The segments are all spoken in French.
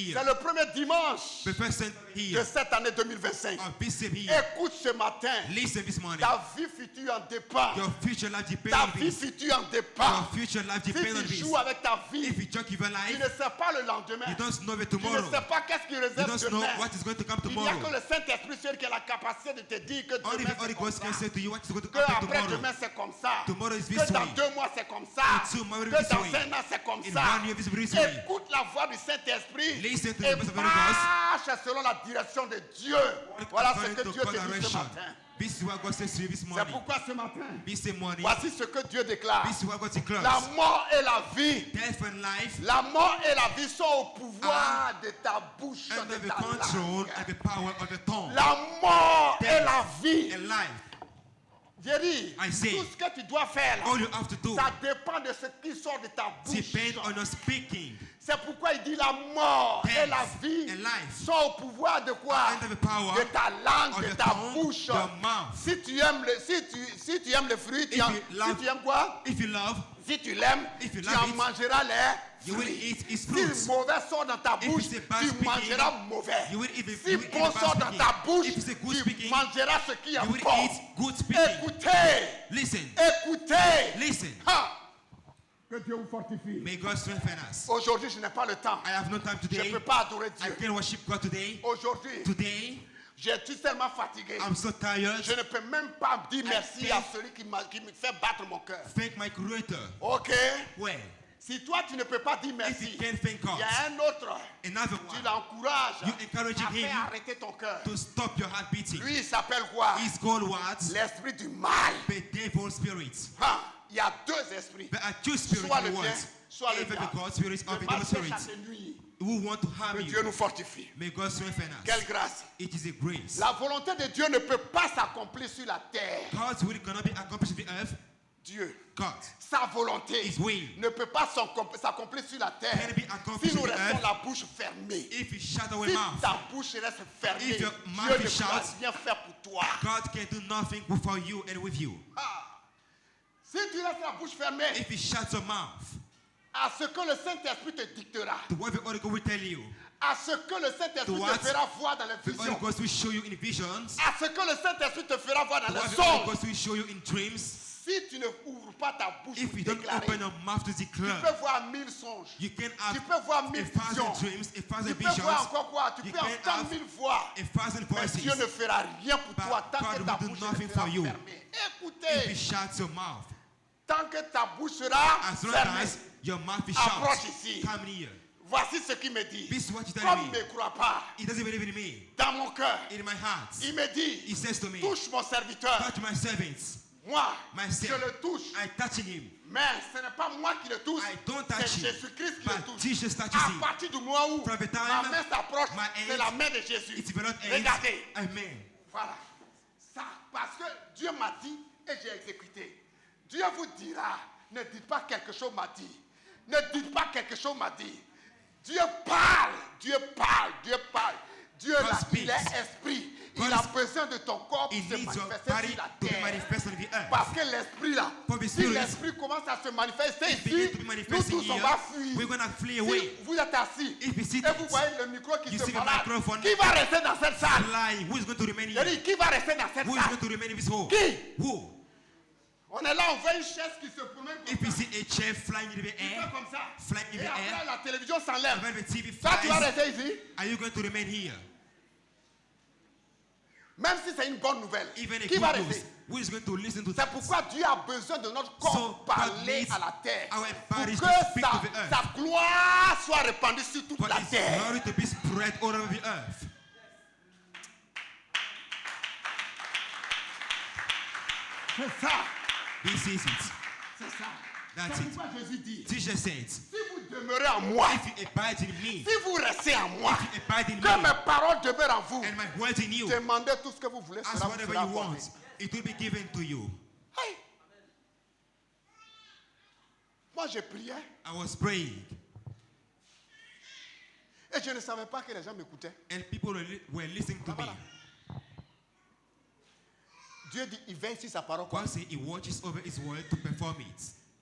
here. C'est le premier dimanche The first Sunday de here. cette année 2025. Of this same year. Écoute ce matin, Listen this morning. ta vie future en dépend. Your future life depends Ta on vie this. future en Your dépend. future life Si depends on tu this. joues avec ta vie, If you joke with your tu life, ne sais pas le lendemain. you don't know it Tu ne tomorrow. sais pas qu'est-ce qui You réserve don't know demain. what is going to come Il n'y a que tomorrow. le Saint-Esprit seul qui a la capacité de te dire que Only demain the Holy c'est comme Ghost can ça. say to you what is going to Que happen après tomorrow. demain c'est comme ça. Tomorrow is Que this dans way. 2 mois c'est comme ça. In 2 months Que this dans way. 1 an c'est comme In ça. 1 year this way. Écoute la voix du Saint-Esprit Listen to et the voice of the Holy Ghost. marche selon la direction de Dieu. Voilà ce que Dieu te dit ce matin. This is what God says to you this C'est morning. pourquoi ce matin, This same morning. voici ce que Dieu déclare. This is what God declares. La mort et la vie. Death and life La mort et la vie sont au pouvoir de ta bouche, de under the ta control langue. and the power of the tongue. La mort et Death la vie. and life. J'ai dit, I say, tout ce que tu dois faire, là, all you have to do ça dépend de ce qui sort de ta bouche. depend on your speaking. C'est pourquoi il dit la mort Death et la vie and life sont au pouvoir de quoi? under the power De ta langue, of de your ta tongue, bouche. your mouth. Si tu aimes le fruit, If you si love- tu aimes quoi? If you love, Si tu l'aimes, If you tu love en it, mangeras les you will fruits. eat its Si fruits. mauvais sort dans ta If bouche, it's a bad tu speaking, mangeras mauvais. you will eat the- Si you will eat bon the bad sort dans speaking. ta bouche, If it's a good tu speaking, mangeras ce qui est you will bon. eat good speaking. Écoutez, Listen, écoutez. listen. Ha! Que Dieu vous fortifie. May God strengthen us. Aujourd'hui, je n'ai pas le temps. I have no time Je ne today. peux pas adorer I Dieu. can't worship God today. Aujourd'hui, Today, je suis tellement fatigué. I'm so tired. Je ne peux même pas dire merci can't- à celui qui me fait battre mon cœur. Thank my Creator. Ok? Well, Si toi, tu ne peux pas dire if merci, you can't thank il y God, a un autre. another Tu one, l'encourages you encouraging à faire him arrêter ton cœur. to stop your heart beating. Lui, il s'appelle quoi? He's called what? L'esprit du mal. The devil spirit. Ha! Il y a deux esprits. There are two spirits Soit in le the bien, world. soit le Either mal. the God spirit or Le the mal devil cherche à spirit te nuire. who want to harm Que Dieu you. nous fortifie. May God strengthen Quelle us. grâce. It is a grace. La volonté de Dieu ne peut pas s'accomplir sur la terre. God's will cannot be accomplished on the earth. Dieu, God, sa volonté His will ne peut pas s'accomplir sur la terre can be accomplished si nous on the restons earth. la bouche fermée. If you shut our Si mouth, ta bouche reste fermée, If your Dieu mouth ne is pourra shut, rien faire pour toi. God can do nothing for you and with you. Ah. Si tu restes la bouche fermée, If you shut your mouth, à ce que le Saint-Esprit te dictera, to what the Holy Ghost will tell you, à ce que le Saint-Esprit To te what fera voir dans les the Holy visions, Ghost will show you in visions, à ce que le Saint-Esprit te fera voir dans to what les the Holy songes, Ghost will show you in dreams. si tu ne ouvres pas ta bouche If pour you don't déclarer, open your mouth to tu declare, peux voir 1000 songes, you can tu have peux voir a 1000 thousand visions, dreams, a tu thousand peux voir visions, encore quoi, tu You peux can entendre have 1000 voix, a thousand mais Dieu ne voices. fera rien pour But toi tant God que will ta do bouche nothing sera for you. fermée. If you Écoutez, shut your mouth, tant que ta bouche sera as long fermée, as your mouth is approche shut, ici. come near. Voici ce qu'il me dit. This is what you tell Comme il me. ne me croit pas, He doesn't believe in me. dans mon cœur, In my heart, il me dit, he says to me, touche mon serviteur. touch my servants. Moi, Myself. je le touche. I touching him. Mais ce n'est pas moi qui le touche, I don't c'est touch him. Jésus-Christ qui le But touche. Jesus touches À him. partir du moment où From the time ma main s'approche, my c'est hand la main de Jésus. It's the Lord Regardez. Amen. Voilà. Ça, parce que Dieu m'a dit et j'ai exécuté. Dieu vous dira, ne dites pas quelque chose m'a dit. Ne dites pas quelque chose m'a dit. Dieu parle, Dieu parle, Dieu parle. Dieu God là, speaks. il est esprit. God Il a is- besoin de ton corps pour He se needs your manifester body sur la to be terre. manifested on the earth. Parce que l'esprit là, For the si spirit, l'esprit commence à se manifester If he ici, begins to be nous manifesting tous on here, va fuir. we're gonna flee Si away. vous êtes assis If you sit et vous voyez le micro qui you se see the balade, microphone qui va rester dans cette salle? Flying. Who is going to remain Je here? dis, qui va rester dans cette Who is salle? going to remain in this hole? Qui? Who? On est là, on voit une chaise qui se promène If comme you ça. see a chair flying in the Il fait air, comme ça. flying in Et the après, air, la télévision and s'enlève. when the TV Toi, tu vas flies, rester ici, are you going to remain here? même si c'est une bonne nouvelle. Even a Qui va good rester? news. Who is going to listen to C'est that? pourquoi Dieu a besoin de notre corps So, pour parler God à la terre. our Pour bodies que to speak to the earth. sa gloire soit répandue sur toute For la His terre. glory to be spread all over the earth. C'est ça. This is it. C'est ça. That's C'est it. pourquoi Jésus dit, Jesus said, si vous demeurez en moi, if you abide in me, si vous restez en moi, if you abide in que me, mes paroles demeurent en vous, and my words in you, demandez tout ce que vous voulez, ask cela vous whatever sera you accordé. want, it will be given to you. Hey. Moi, je priais I was praying, et je ne savais pas que les gens m'écoutaient. and people were listening to me. Voilà. Dieu dit, il veille sur sa parole. God said He watches over His word to perform it.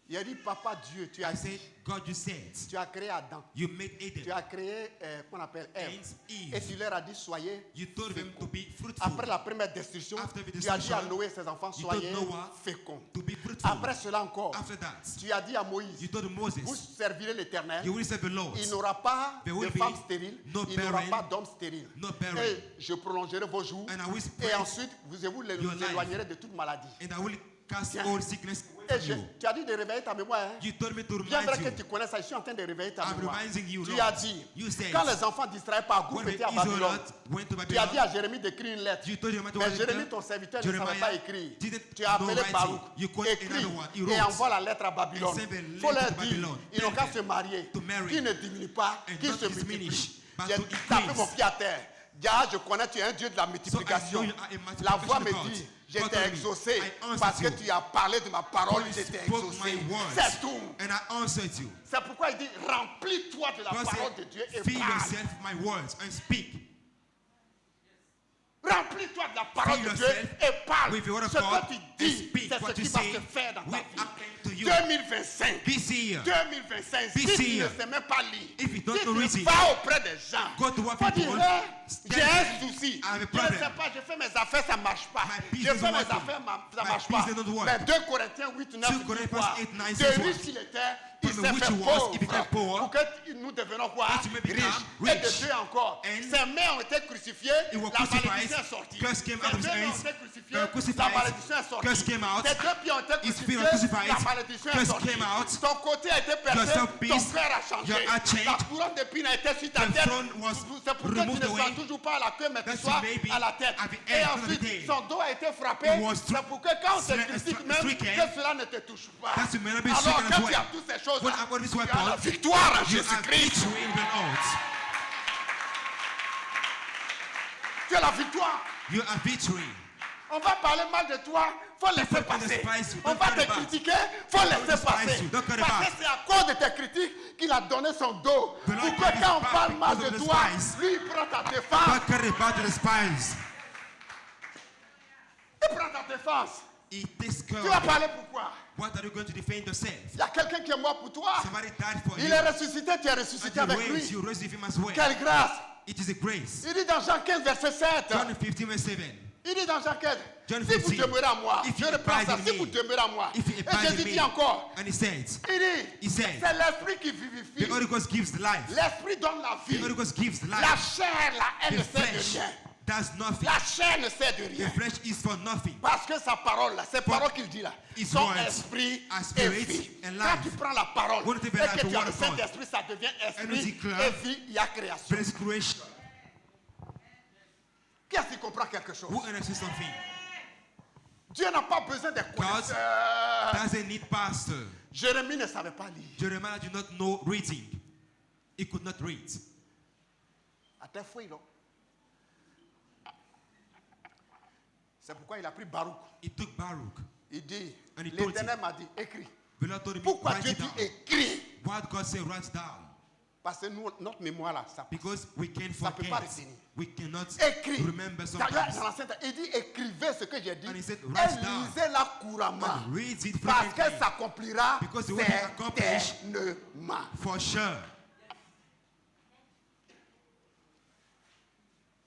Il a dit, Papa Dieu, tu as I said, God, you said, tu as créé Adam. you made Tu Adam, as créé, qu'on appelle Ève. and Et Eve. tu leur as dit, soyez. You told them to be fruitful, Après la première destruction, After the tu as dit à destruction, Noé et ses enfants, you told soyez Noah féconds. to be fruitful. Après cela encore, After that, tu as dit à Moïse, you told vous Moses, servirez l'Éternel. you will serve the Lord. Il n'aura pas There de will be femme stérile, no il n'aura barren, pas d'homme stérile. no barren. Et je prolongerai vos jours. And I will Et spread, ensuite, vous your life. éloignerez de toute maladie. and I will cast Tiens. all sickness away Et from you. tu as dit de réveiller ta mémoire. Hein? You told me to Bien vrai remind que you. tu connais ça, je suis en train de réveiller ta I'm mémoire. reminding you, Tu Lord. as dit, You said, quand les enfants d'Israël par groupe when the étaient à Babylone, Israelites went to tu as Babylon, dit à Jérémie d'écrire une lettre. you told Jeremiah to Mais write a Jérémie, letter. ton serviteur, ne savait Jeremiah pas écrire. didn't Tu as know appelé writing. Baruch, You called écris another one. He et wrote. envoie la lettre à Babylone. And send a Il faut letter leur to dire, Babylon. ils n'ont Tell qu'à them se marier, to marry. qu'ils ne diminuent pas, And qu'ils not se diminish, multiplient. but J'ai to tapé increase. mon pied à terre. Déjà, je connais, tu es un Dieu de la So I multiplication. know you are a multiplication La voix me God. dit, je God t'ai told me, exaucé I answered parce que you. tu as parlé de ma parole, God je t'ai spoke exaucé. my words, C'est tout. and I answered you. C'est pourquoi il dit, remplis-toi de la God parole de said, Dieu et fill parle. yourself with my words and speak. Remplis-toi de la parole Fill de Dieu yourself et parle. with the word of Ce God que tu and dis, speak. c'est ce What qui you va say se faire dans ta will vie. happen to you. 2025. This year, 2025. This Si tu ne year, sais même pas lire, if you don't si know tu reading, vas auprès des gens, go to what faut dire, people hey, stand j'ai un there. souci. I have a Je ne problem. sais pas, je fais mes affaires, ça ne marche pas. My Je business fais mes not working. affaires, ça ne My marche pas. business don't work. Mais 2 Corinthiens 8, 9, 2 dit Corinthians quoi? 8, 9 De says riche what? il était, il From s'est the which fait he was, pauvre he became poor. pour que nous devenons quoi? That you may become Riches. Et de rich. 2 encore. And Ses mains ont été crucifiées, he was la crucified. malédiction est sortie. Curse came Ses out of his deux mains ont hands. été crucifiées, They were crucified. la malédiction est sortie. Curse came out. Tes 2 pieds ont été His feet crucifiés, were crucified. la malédiction est Curse sortie. came out. Ton côté a été Your percé, ton self-peace, cœur a changé. your heart changed. La couronne d'épines a été sur ta The tête. throne was C'est pour que tu removed ne sois away. toujours pas à la queue, mais tu That sois you may be à la tête. at the Et end of the ensuite, day. son dos a été frappé. He was C'est pour que quand on te struck- critique struck- même, stricken. que cela ne te touche pas. That you may not be Alors stricken as quand well. tu as toutes ces choses, When I got this tu as la weapon, victoire en you have Jésus-Christ. victory in the Lord. Tu as la victoire. You have victory. On va parler mal de toi, faut laisser People can passer. despise you, On don't va carry te back. critiquer, faut laisser despise passer. you, don't carry Parce back. que c'est à cause de tes critiques qu'il a donné son dos. The Lord Pour que gave his quand on back parle mal because de of the toi, despise. lui il prend ta défense. God carry back to the spies. Il prend ta défense. He takes care Tu vas of you. parler pourquoi? What are you going to defend yourself? Il y a quelqu'un qui est mort pour toi. Somebody died for Il you. est ressuscité, tu es ressuscité And avec you raised, lui. you raised with him as well. Quelle grâce. It is a grace. Il dit dans Jean 15, verset 7. John 15 verse 7. Il dit dans Jean 15, John si vous 15, demeurez à moi, if je you reprends abide ça, in si me, vous demeurez à moi. If you Et abide Jésus in dit me, encore, and he said, il dit, He said, c'est l'esprit qui the vivifie. Holy Ghost gives life. L'esprit donne la The vie. Holy Ghost gives La life. chair, là, elle The ne sert de flesh rien. does nothing. La chair ne sert de The rien. flesh is for nothing. Parce que sa parole, là, ces paroles qu'il dit là, His sont words esprit are et spirit vie. and Quand life. tu prends la parole When you et take life, que the tu as word le of God, Saint-Esprit, ça devient and you esprit declare, et vie, il y a création. There is creation. Qui est-ce qui comprend quelque chose? Who understands something? Dieu n'a pas besoin des connaisseurs. Doesn't need pastor. Jérémie ne savait pas lire. Jeremiah did not know reading. He could not read. À tes fouilles, là. C'est pourquoi il a pris Baruch. He took Baruch. Il dit, And he told l'Éternel him. m'a dit, écris. The Lord told him, Pourquoi write Dieu it dit down. écris? What God said, write down. Parce que nous, notre mémoire là, ça Because we can't Ça peut pas forget. retenir. We cannot écris. remember D'ailleurs, sometimes. dans l'Ancien Testament, il dit écrivez ce que j'ai dit. And he said, Et write down. lisez-la couramment. And read it Parce que frequently. s'accomplira Because the way it accomplished, certainement. for sure.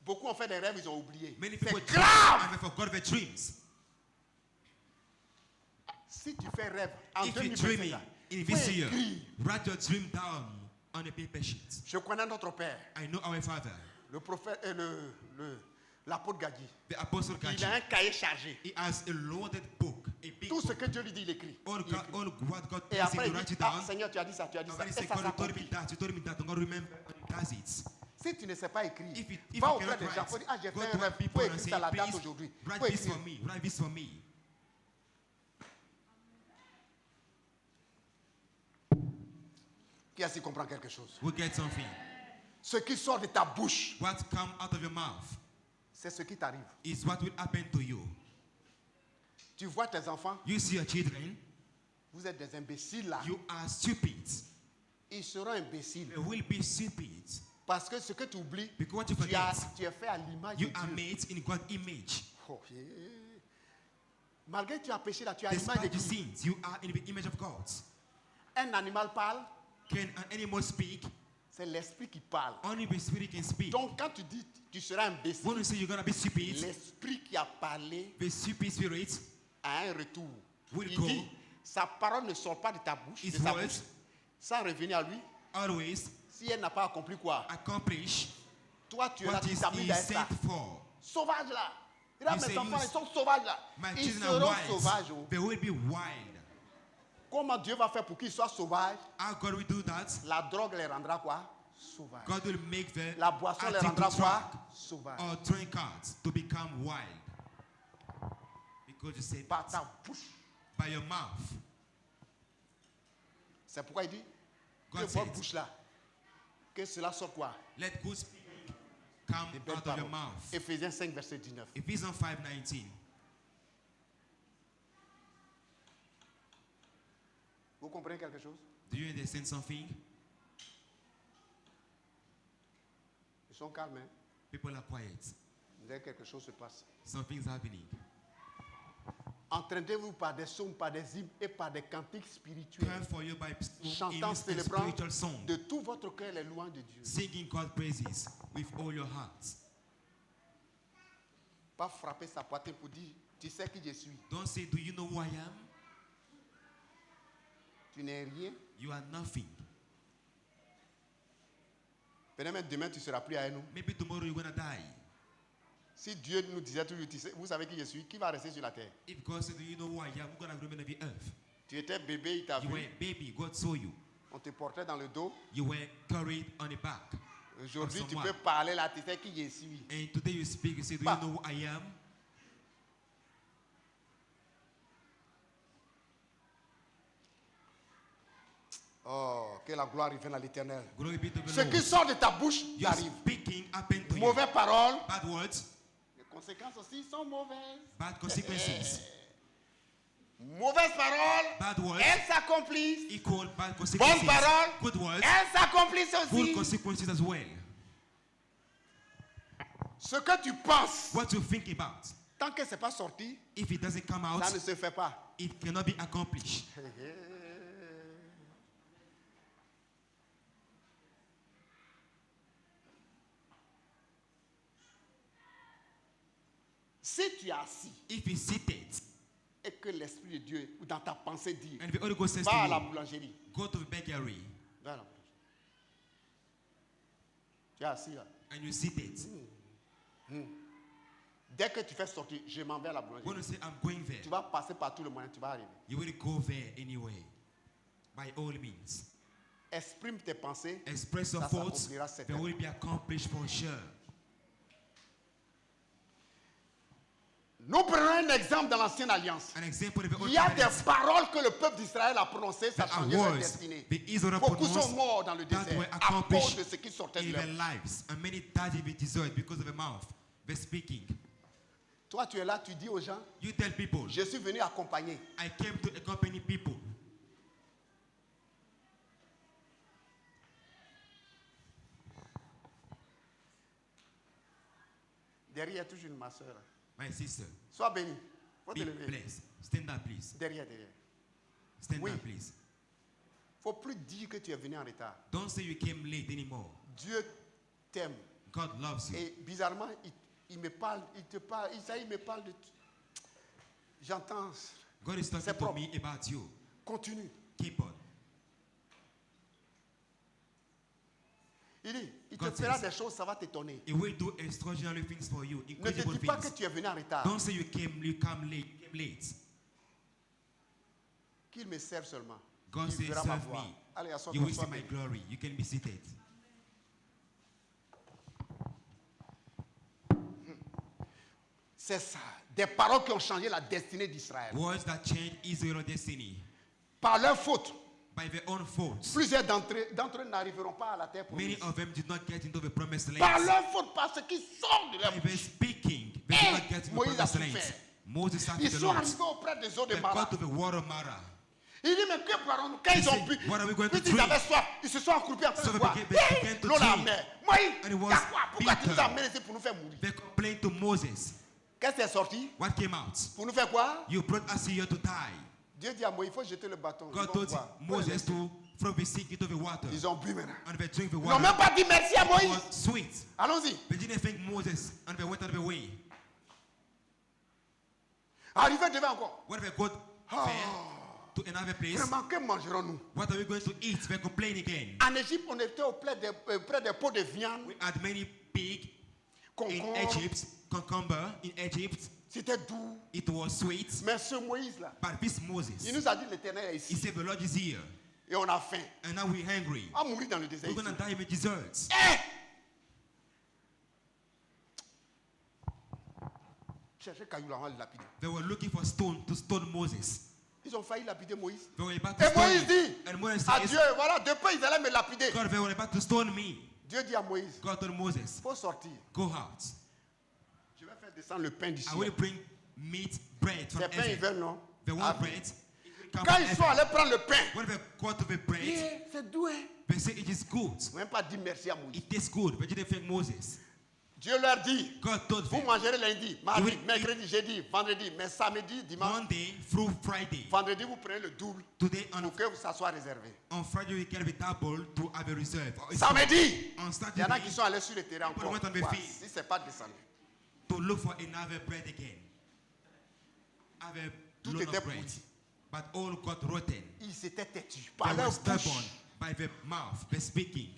Beaucoup ont fait des rêves, ils ont oublié. Many people C'est dream grave. and they forgot their dreams. Si tu fais rêve en If you're 2025, dreaming in faut this year, écrire. write your dream down on a paper sheet. Je connais notre père, I know our father, le prophète, l'apôtre Gadi. the apostle Il Gaji. a un cahier chargé. He has a loaded book, a big Tout ce book. que Dieu lui dit, il écrit. All, Il écrit. all what God Et tells him après, to il write dit, it ah down. Seigneur, tu as dit ça, tu as dit ça. And Et he said, ça God, you told me s'accomplit. that, you told me that. I'm going to remember and he does it. Si tu ne sais pas écrire, If va you auprès cannot des gens, write, faut dire, ah j'ai go fait un to rêve, people faut and écrire say, ça la date please, aujourd'hui. write Faut this écrire. for me, write this for me. Qui est-ce qui comprend quelque chose? We'll get something. Ce qui sort de ta bouche, What comes out of your mouth c'est ce qui t'arrive. is what will happen to you. Tu vois tes enfants, You see your children, vous êtes des imbéciles là. you are stupid. Ils seront imbéciles. They will be stupid. Parce que ce que tu oublies, Because what you tu forget, es fait à l'image you de are Dieu. made in God's image. Oh, yeah. Malgré que tu as péché là, tu as Despite l'image de your Dieu. sins, you are in the image of God. Un animal parle, Can an animal speak? c'est l'esprit qui parle. Only the spirit can speak. Donc quand tu dis tu seras imbécile, When you say you're gonna be stupid, l'esprit qui a parlé the stupid spirit a un retour. will Il go. dit, sa parole ne sort pas de ta bouche, His de sa words bouche, sans revenir à lui. always Si elle n'a pas accompli quoi? accomplish Toi tu es là, what tu is t'amuses he avec ça. sent for. Sauvage là. Regarde You mes say enfants, you- ils sont sauvages là. My Ils children are seront wild. sauvages. Oh. They will be wild. Comment Dieu va faire pour qu'ils soient sauvages? How God will do that? La drogue les rendra quoi? Sauvages. God will make the La boisson les addict rendra to quoi? drug Sauvages. or drunkards to become wild. Because you say Par that ta bouche. by your mouth. C'est pourquoi il dit que God votre said, bouche là, que cela soit quoi? let good speaking come Des belles out of your paroles. mouth. Éphésiens 5, verset 19. Ephesians 5:19. Vous comprenez quelque chose? Do you understand something? Ils sont calmes, hein? People are quiet. Dès que quelque chose se passe. Something's happening. Entraînez-vous par des psaumes, par des hymnes et par des cantiques spirituels. Pray for you by psalm, Chantant, hymns, and célébrant spiritual song. de tout votre cœur les louanges de Dieu. Singing God's praises with all your heart. Pas frapper sa poitrine pour dire, tu sais qui je suis. Don't say, do you know who I am? Tu n'es rien. You are nothing. Peut-être même demain, tu ne seras plus avec nous. Maybe tomorrow you're gonna die. Si Dieu nous disait toujours, vous savez qui je suis, qui va rester sur la terre? If God said, do you know who I am? We're gonna remain on the earth. Tu étais bébé, il t'a You were vu. a baby, God saw you. On te portait dans le dos. You were carried on the back. Aujourd'hui, of tu someone. peux parler là, tu sais qui je suis. And today you speak, you say, do Bah. you know who I am? Oh, que la gloire revienne à l'éternel. Glory be to the Ce qui Lord. sort de ta bouche, Your t'arrive. speaking happened to you. Mauvaises paroles, Bad words, les conséquences aussi sont mauvaises. bad consequences. Mauvaises paroles, Bad words elles s'accomplissent. equal bad Bonnes consequences. paroles, Good words, elles s'accomplissent good aussi. consequences as well. Ce que tu penses, What you think about, tant que ce n'est pas sorti, if it doesn't come out, ça ne se fait pas. it cannot be accomplished. Si tu es assis If you seated et que l'Esprit de Dieu, ou dans ta pensée, dit, and the Holy Ghost says va à to la you, boulangerie. go to the bakery Va à la boulangerie. Tu es assis là. and you seated. Dès que tu fais sortir, je m'en vais à la boulangerie. When you say, I'm going there, Tu vas passer par tout le moyen, tu vas arriver. you will go there anyway. By all means. Exprime tes pensées. Express your Ça thoughts, s'accomplira they certainement. will be accomplished for sure. Nous prenons un exemple dans l'ancienne alliance. An example of the Il Old y a des Covenant. paroles que le peuple d'Israël a prononcées, ça a There are changé leur words destinée. the Israel Beaucoup sont pronounced morts dans le that désert were à cause accomplished de ce qui sortait de in leur their lives, and many died in the desert because of the mouth, the speaking. Toi, tu es là, tu dis aux gens, You tell people, je suis venu accompagner. I came to accompany people. Derrière, il y a toujours ma soeur. My sister, Sois béni. Faut te be lever. blessed. Stand up, please. Derrière, derrière. Stand Oui. up, please. Faut plus dire que tu es venu en retard. Don't say you came late anymore. Dieu t'aime. God loves you. Et bizarrement, il me parle, il te parle, il me parle de... J'entends. God is C'est talking to propre. me about you. Continue. Keep on. Il dit, il te God fera says- des choses, ça va t'étonner. He will do extraordinary things for you, Ne te incredible dis pas que things. tu es venu en retard. Don't say you come late. Qu'il me serve seulement. God Il says, verra ma serve voix. me. Allez, assois-toi, You will sois see my béni. glory. You can be seated. C'est ça. Des paroles qui ont changé la destinée d'Israël. Words that change Israel's destiny Par leur faute, by their own faults. plusieurs d'entre eux n'arriveront pas à la terre Many promise. of them did not get into the promised Par land. leur faute, parce qu'ils sortent de leur By their bouche. speaking, they Eh, did not get into the Moïse a promised land. souffert. Moses had Ils the sont Lord. arrivés auprès des eaux de They Mara. got to the water of Mara. Il dit, mais que ferons-nous quand He ils ont said, bu? what are we going to Puisqu'ils drink? avaient soif, ils se sont accroupis en train So de they boire. began to L'eau la drink. mer. Moïse, And it was y'a quoi? Pourquoi tu nous bitter. as amenés ici pour nous faire mourir? They complained to Moses. Qu'est-ce qui est sorti? What came out? Pour nous faire quoi? You brought us here to die. Dieu dit à Moïse, il faut jeter le bâton. Ils God vont told boire. Moses to throw the stick into the water. Ils ont bu maintenant. And they drink the Ils n'ont water. même pas dit merci à It Moïse. was sweet. Allons-y. They didn't thank Moses and they went out of the way. Arrivé devant encore. When they got there to another place, Vraiment, que mangerons-nous? what are we going to eat? They complain again. En Égypte, on était près des pots de viande. We had many pig in Concombre. Egypt, cucumber in Egypt. C'était doux. It was sweet. Mais ce Moïse-là, But this il Moses, nous a dit l'Éternel est he ici. said the Lord is here. Et on a faim. And now we're hungry. On va mourir dans le désert. We're going to ici. die with desserts. Eh! Cherchez caillou là, on va le lapider. They were looking for stone to stone Moses. Ils ont failli lapider Moïse. They were about to Et stone Moïse him. dit And Moses à says, Dieu, voilà, depuis ils allaient me lapider. God, they were about to stone me. Dieu dit à Moïse, God told Moses, il faut sortir. go out. Je vais faire descendre le pain du I will ciel. bring meat, bread from C'est pain, ils heaven. veulent, non? They want Ah, bread. It will come Quand from ils sont heaven. allés prendre le pain, When they got to the bread, c'est doux, hein? they say it is good. Ils n'ont même pas dit merci à Moïse. It tastes good, but you didn't thank Moses. Dieu leur dit, God told vous them, mangerez lundi, mardi, Oui. mercredi, jeudi, vendredi, mais samedi, dimanche, Monday through Friday. vendredi, vous prenez le double Today pour que ça soit réservé. on Friday we can be double to have a reserve. Samedi, On il y en a Saturday qui sont allés sur le terrain People encore. went on the voir field. si c'est pas descendu. to look for another bread again. Have a Tout load était of bread. pourri. But all got rotten. Ils s'étaient têtus They par were leur stubborn bouche. by the mouth, by speaking.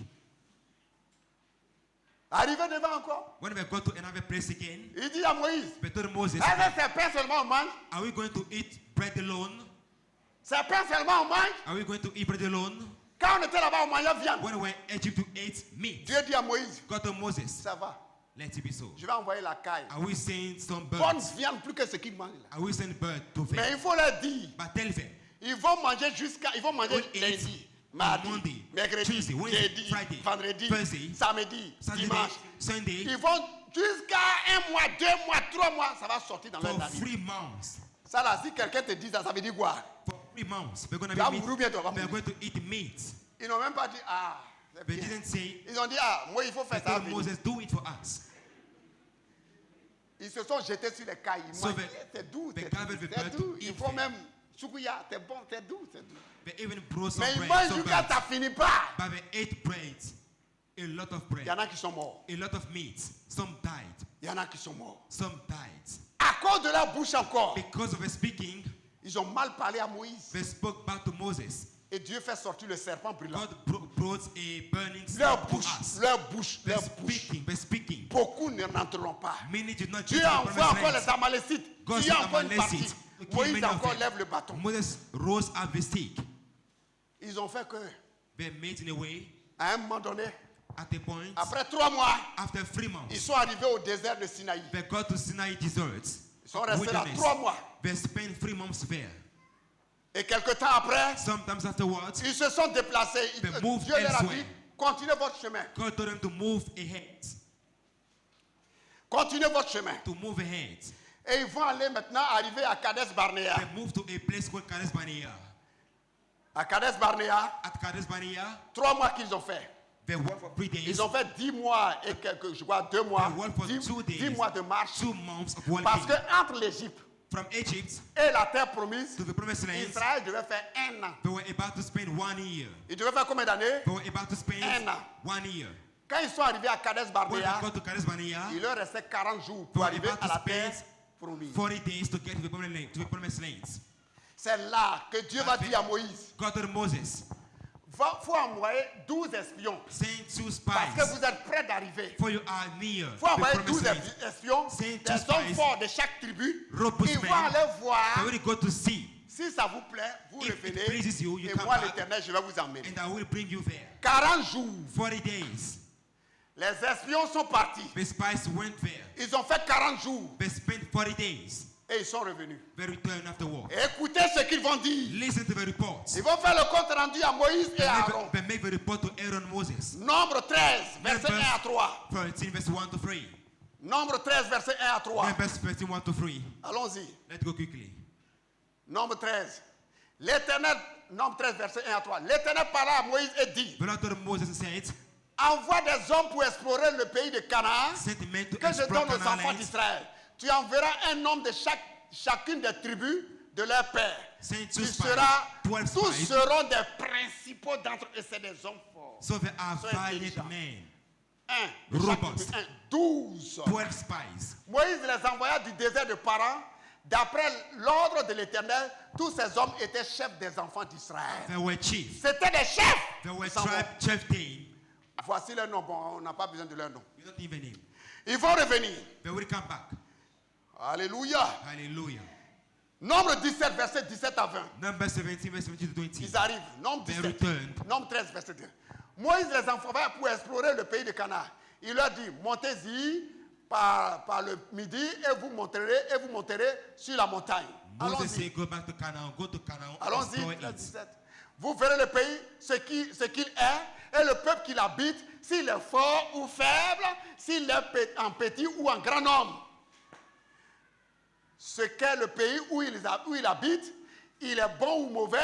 Arrivé devant encore, When we go to another place again, il dit à Moïse, they told Moses, est-ce que c'est pain seulement on mange? are we going to eat bread alone? C'est pain seulement on mange? Are we going to eat bread alone? Quand on était là-bas, on mangeait viande. When we were in Egypt to eat meat, Dieu dit à Moïse, God told Moses, ça va, let it be so. je vais envoyer la caille. Are we saying some Bonne birds? viande plus que ce qu'ils mangent là. Are we saying bird to Mais them? il faut leur dire, But tell them, ils vont manger We'll eat lundi, mardi, Monday, mercredi, Tuesday, Wednesday, jeudi, Friday, vendredi, Thursday, samedi, Saturday, dimanche. Sunday, Ils vont jusqu'à 1 mois, 2 mois, 3 mois, ça va sortir dans leur for navire. 3 months. Ça là, si quelqu'un te dit ça, ça veut dire quoi? For 3 months, we're going to Tu vas be mourir meat. bientôt, va We're mourir. going to eat meat. Ils n'ont même pas dit, ah, c'est They bien. didn't say, Ils ont dit, ah, moi il faut they faire ça. told Moses, do it for us. Ils se sont jetés sur les cailles. Ils So mangent. the- C'est doux, the c'est gathered doux, the c'est bird doux. to Il eat faut them. même, choukouya, c'est bon, c'est doux, c'est doux. They even brought some Mais ils bread, mangent some jusqu'à birds. ça finit pas. But they ate bread, a lot of Il y en bread, a qui sont morts. a lot of meat. Some died, Il y en a qui sont morts. some died. À cause de leur bouche encore, Because of the speaking, ils ont mal parlé à Moïse. they spoke back to Moses. Et Dieu fait sortir le serpent brûlant. God brought a burning Leur snake to bouche, us. leur bouche, They're leur bouche. speaking, they're speaking. Beaucoup ne n'entreront pas. Many did not Dieu get to the envoie promised encore land. les Amalécites. God Dieu sent envoie une partie. Amalekites to kill Moïse many of encore them. lève le bâton. Moses rose up the stick. Ils ont fait que, They made in a way, à un moment donné, at a point, après 3 mois, after 3 ils months, sont arrivés au désert de Sinaï. they got to Sinai desert. Ils sont restés là wilderness. 3 mois. They spent 3 months there. Et quelque temps après, Sometimes afterwards, ils se sont déplacés. They moved Dieu leur a dit, elsewhere. continuez votre chemin. God told them to move ahead. Continuez votre chemin. To move ahead. Et ils vont aller maintenant arriver à Kadesh Barnea. They moved to a place called Kadesh Barnea. À Kadesh Barnea, At Kadesh Barnea, 3 mois qu'ils ont fait. they worked for 3 days. Ils ont fait 10 mois et quelques, je crois 2 mois. They worked for 2 days. 10 mois de marche. 2 months of Parce walking. que entre l'Égypte From Egypt et la terre promise, to the promised land, Israël devait faire 1 an. they were about to spend 1 year. Ils devaient faire combien d'années? They were about to spend Un an. 1 year. Quand ils sont arrivés à Kadesh When Barnea, they got to Kadesh Barnea, il leur restait 40 jours they pour were arriver about à la to terre spend promise. 40 days to get to the promised land. To the promised lands. C'est là que Dieu va dire à Moïse, God told Moses, il faut envoyer 12 espions. send 2 Parce que spies, vous êtes prêts d'arriver. for you are near Il faut the envoyer promised 12 land. espions, Send des 2 hommes spies, forts de chaque tribu. robust Ils vont men. aller They voir. will go to see, Si ça vous plaît, vous If it revenez. pleases you, you Et come moi, back. l'Éternel, je vais vous emmener. and I will bring you there. 40 jours. 40 days. Les espions sont partis. The spies went there. Ils ont fait 40 jours. They spent 40 days. Et ils sont revenus. They returned afterward. Et écoutez ce qu'ils vont dire. Listen to the reports. Ils vont faire le compte rendu à Moïse et à Aaron. They make the report to Aaron Moses. Nombre 13, verset 1 à 3. 13, verse 1 to 3. Nombre 13, verset 1 à 3. Verse 13, 1 to 3. Allons-y. Let's go quickly. Nombre 13. L'Éternel, nombre 13, verset 1 à 3. L'Éternel parla à Moïse et dit, The Lord told Moses and said, envoie des hommes pour explorer le pays de Canaan send men to que je explore donne aux Canaan enfants land. d'Israël. Tu enverras un homme de chacune des tribus de leur père. Send Qui 2 sera, spies, 12 tous spies. seront des principaux d'entre eux. C'est des hommes forts. So they are So valiant intelligent. men. 1, Robust. 12. 12 spies. Moïse les envoya du désert de Paran. D'après l'ordre de l'Éternel, tous ces hommes étaient chefs des enfants d'Israël. They were chiefs. C'était des chefs. They were Ils s'en vont. tribe chieftain. Voici leur nom. Bon, on n'a pas besoin de leur nom. You don't even name. Ils vont revenir. They will come back. Alléluia. Hallelujah. Nombre 17, verset 17 à 20. Number 17, verse 17 to 20. Ils arrivent. Nombre They 17. returned. Nombre 13, verset 2. Moïse les envoya pour explorer le pays de Canaan. Il leur dit, montez-y par le midi et vous monterez sur la montagne. Moses Allons-y. said, go back to Canaan, go to Canaan, Allons-y, explore verset it. 17. Vous verrez le pays, ce qu'il est, et le peuple qui l'habite, s'il est fort ou faible, s'il est en petit ou en grand nombre. Ce qu'est le pays où il habite, il est bon ou mauvais,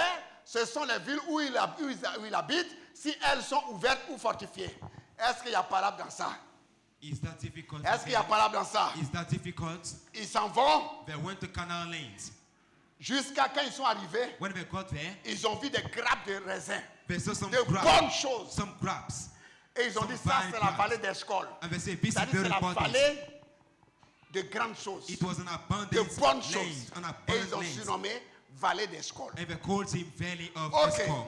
ce sont les villes où il habite, si elles sont ouvertes ou fortifiées. Est-ce qu'il y a parable dans ça? Is that difficult? Est-ce qu'il y a parable dans ça? Is that difficult? Ils s'en vont They went to Canaan lanes. jusqu'à quand ils sont arrivés, When they got there, ils ont vu des grappes de raisin, they saw some de bonnes grapes. choses. Some grapes. Et ils ont Some dit ça, vine c'est la grapes. vallée d'Eshcol. And they said, this is C'est-à-dire very c'est la important. vallée de grandes choses, It was an de abundance bonnes land, choses. an Et ils abundant ont land. surnommé vallée d'Eshcol. And they called him Valley of Ok. Escol.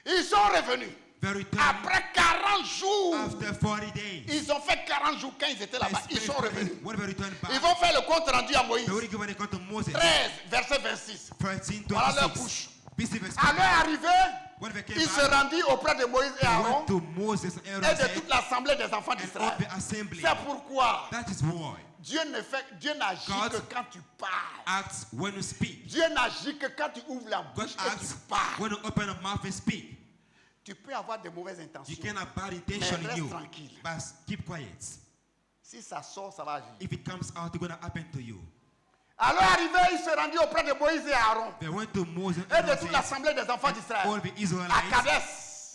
Ils sont revenus. They returned Après 40 jours, after 40 days. ils ont fait 40 jours quand ils étaient là-bas. Ils sont revenus. When they returned back, Ils vont faire le compte rendu à Moïse. they already given a to Moses. 13, verset 26. 13, Voilà leur 26. bouche. This is verse À leur 25. arrivée, When they came ils se back, rendit auprès de Moïse et they Aaron went to Moses and et Aaron de said, toute l'assemblée des enfants and all d'Israël. the assembly. C'est pourquoi That is why Dieu n'agit God que quand tu parles. acts when you speak. Dieu n'agit que quand tu ouvres la God bouche et tu acts parles. when you open your mouth and speak. Tu peux avoir de mauvaises You intentions. can have bad intention Mais in reste you, tranquille. but keep quiet. Si ça sort, ça va agir. If it comes out, it's going to happen to you. À leur arrivée, ils se rendirent auprès de Moïse et Aaron They went to Moses et and de Aaron toute said, l'assemblée des enfants all d'Israël the à Israelites Kadès, at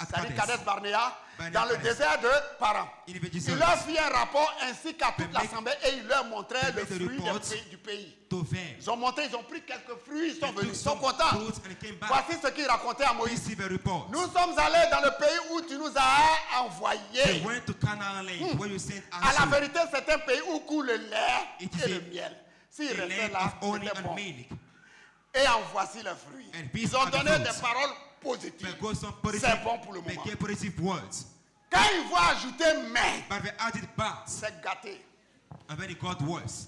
c'est-à-dire Kadesh. Kadès Barnéa, Barnéa, dans le Kadesh. désert de Paran. in the Il leur fit un rapport ainsi qu'à toute They make- l'assemblée et il leur montrait they le make the fruit reports du pays. to them. Ils ont montré, ils ont pris quelques fruits, ils sont They venus, took ils sont some contents. fruits and came back. Voici ce qu'ils racontaient à Moïse. Receive a report. Nous sommes allés dans le pays où tu nous as They envoyés. went to Canaan land where you sent À la us vérité, c'est un pays où coule le lait It is et a- le miel. S'ils a restaient land là, of honey c'était and bon. milk. Et en voici les fruits. And these Ils ont are the donné fruits. des paroles positives. They got some positive, C'est bon pour le they moment. gave positive words. Quand ils vont ajouter mais, But they added but, c'est gâté. and then it got worse.